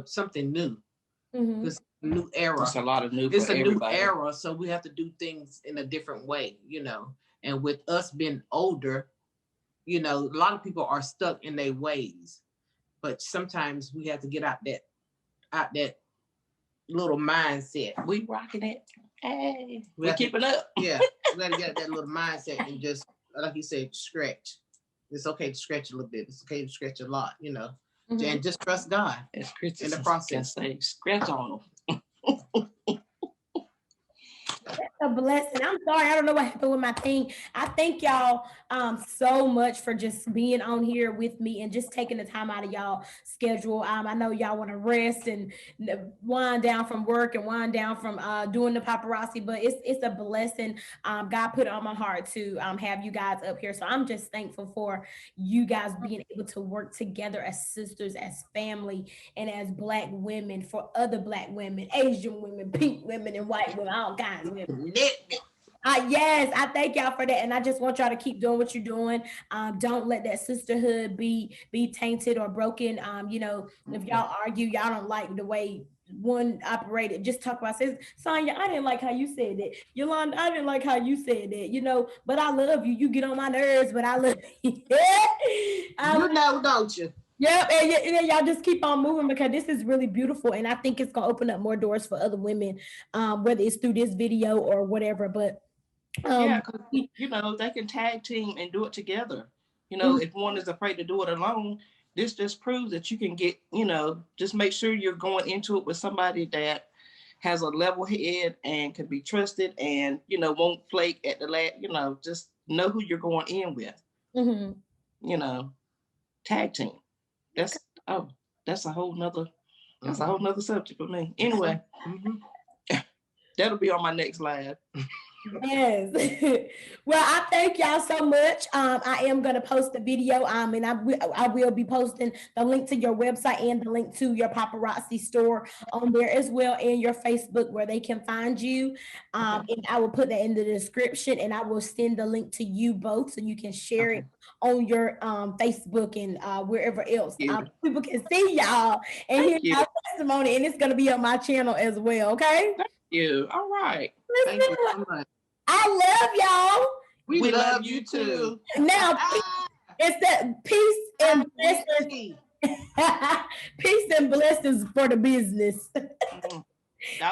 something new. This new era. It's a lot of new. It's a everybody. New era, so we have to do things in a different way, And with us being older, a lot of people are stuck in their ways, but sometimes we have to get out that little mindset. We rocking it. Hey, we're keeping up. Yeah, we got to get that little mindset and just, like you said, stretch. It's okay to stretch a little bit. It's okay to stretch a lot, and just trust God As Christian in the process. say, scratch on them. A blessing. I'm sorry, I don't know what happened with my thing. I thank y'all so much for just being on here with me and just taking the time out of y'all schedule. I know y'all want to rest and wind down from work and wind down from doing the paparazzi, but it's a blessing. God put it on my heart to have you guys up here. So I'm just thankful for you guys being able to work together as sisters, as family, and as Black women for other Black women, Asian women, pink women, and white women, all kinds of women. Yes, I thank y'all for that, and I just want y'all to keep doing what you're doing. Don't let that sisterhood be tainted or broken. You know, if y'all argue, y'all don't like the way one operated, just talk about says, Sonya, I didn't like how you said that. Yolanda, I didn't like how you said that. You know, but I love you. You get on my nerves, but I love you. You know, don't you? Yep, and y'all just keep on moving because this is really beautiful, and I think it's gonna open up more doors for other women, whether it's through this video or whatever. But yeah, because you know they can tag team and do it together. You know, if one is afraid to do it alone, this just proves that you can get. You know, just make sure you're going into it with somebody that has a level head and can be trusted, and you know won't flake at the last. You know, just know who you're going in with. You know, tag team. That's a whole nother subject for me. Anyway, that'll be on my next live. Yes. Well, I thank y'all so much. I am going to post the video, and I will be posting the link to your website and the link to your paparazzi store on there as well, and your Facebook where they can find you. And I will put that in the description, and I will send the link to you both so you can share it on your Facebook and wherever else people can see y'all and hear your testimony, and it's going to be on my channel as well. Okay. Thank you. All right. Thank you so much. I love y'all. We love you too. Now, it's that peace and blessings. Peace and blessings for the business. God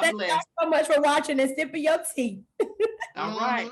Thank bless. you so much for watching and sipping your tea. All right.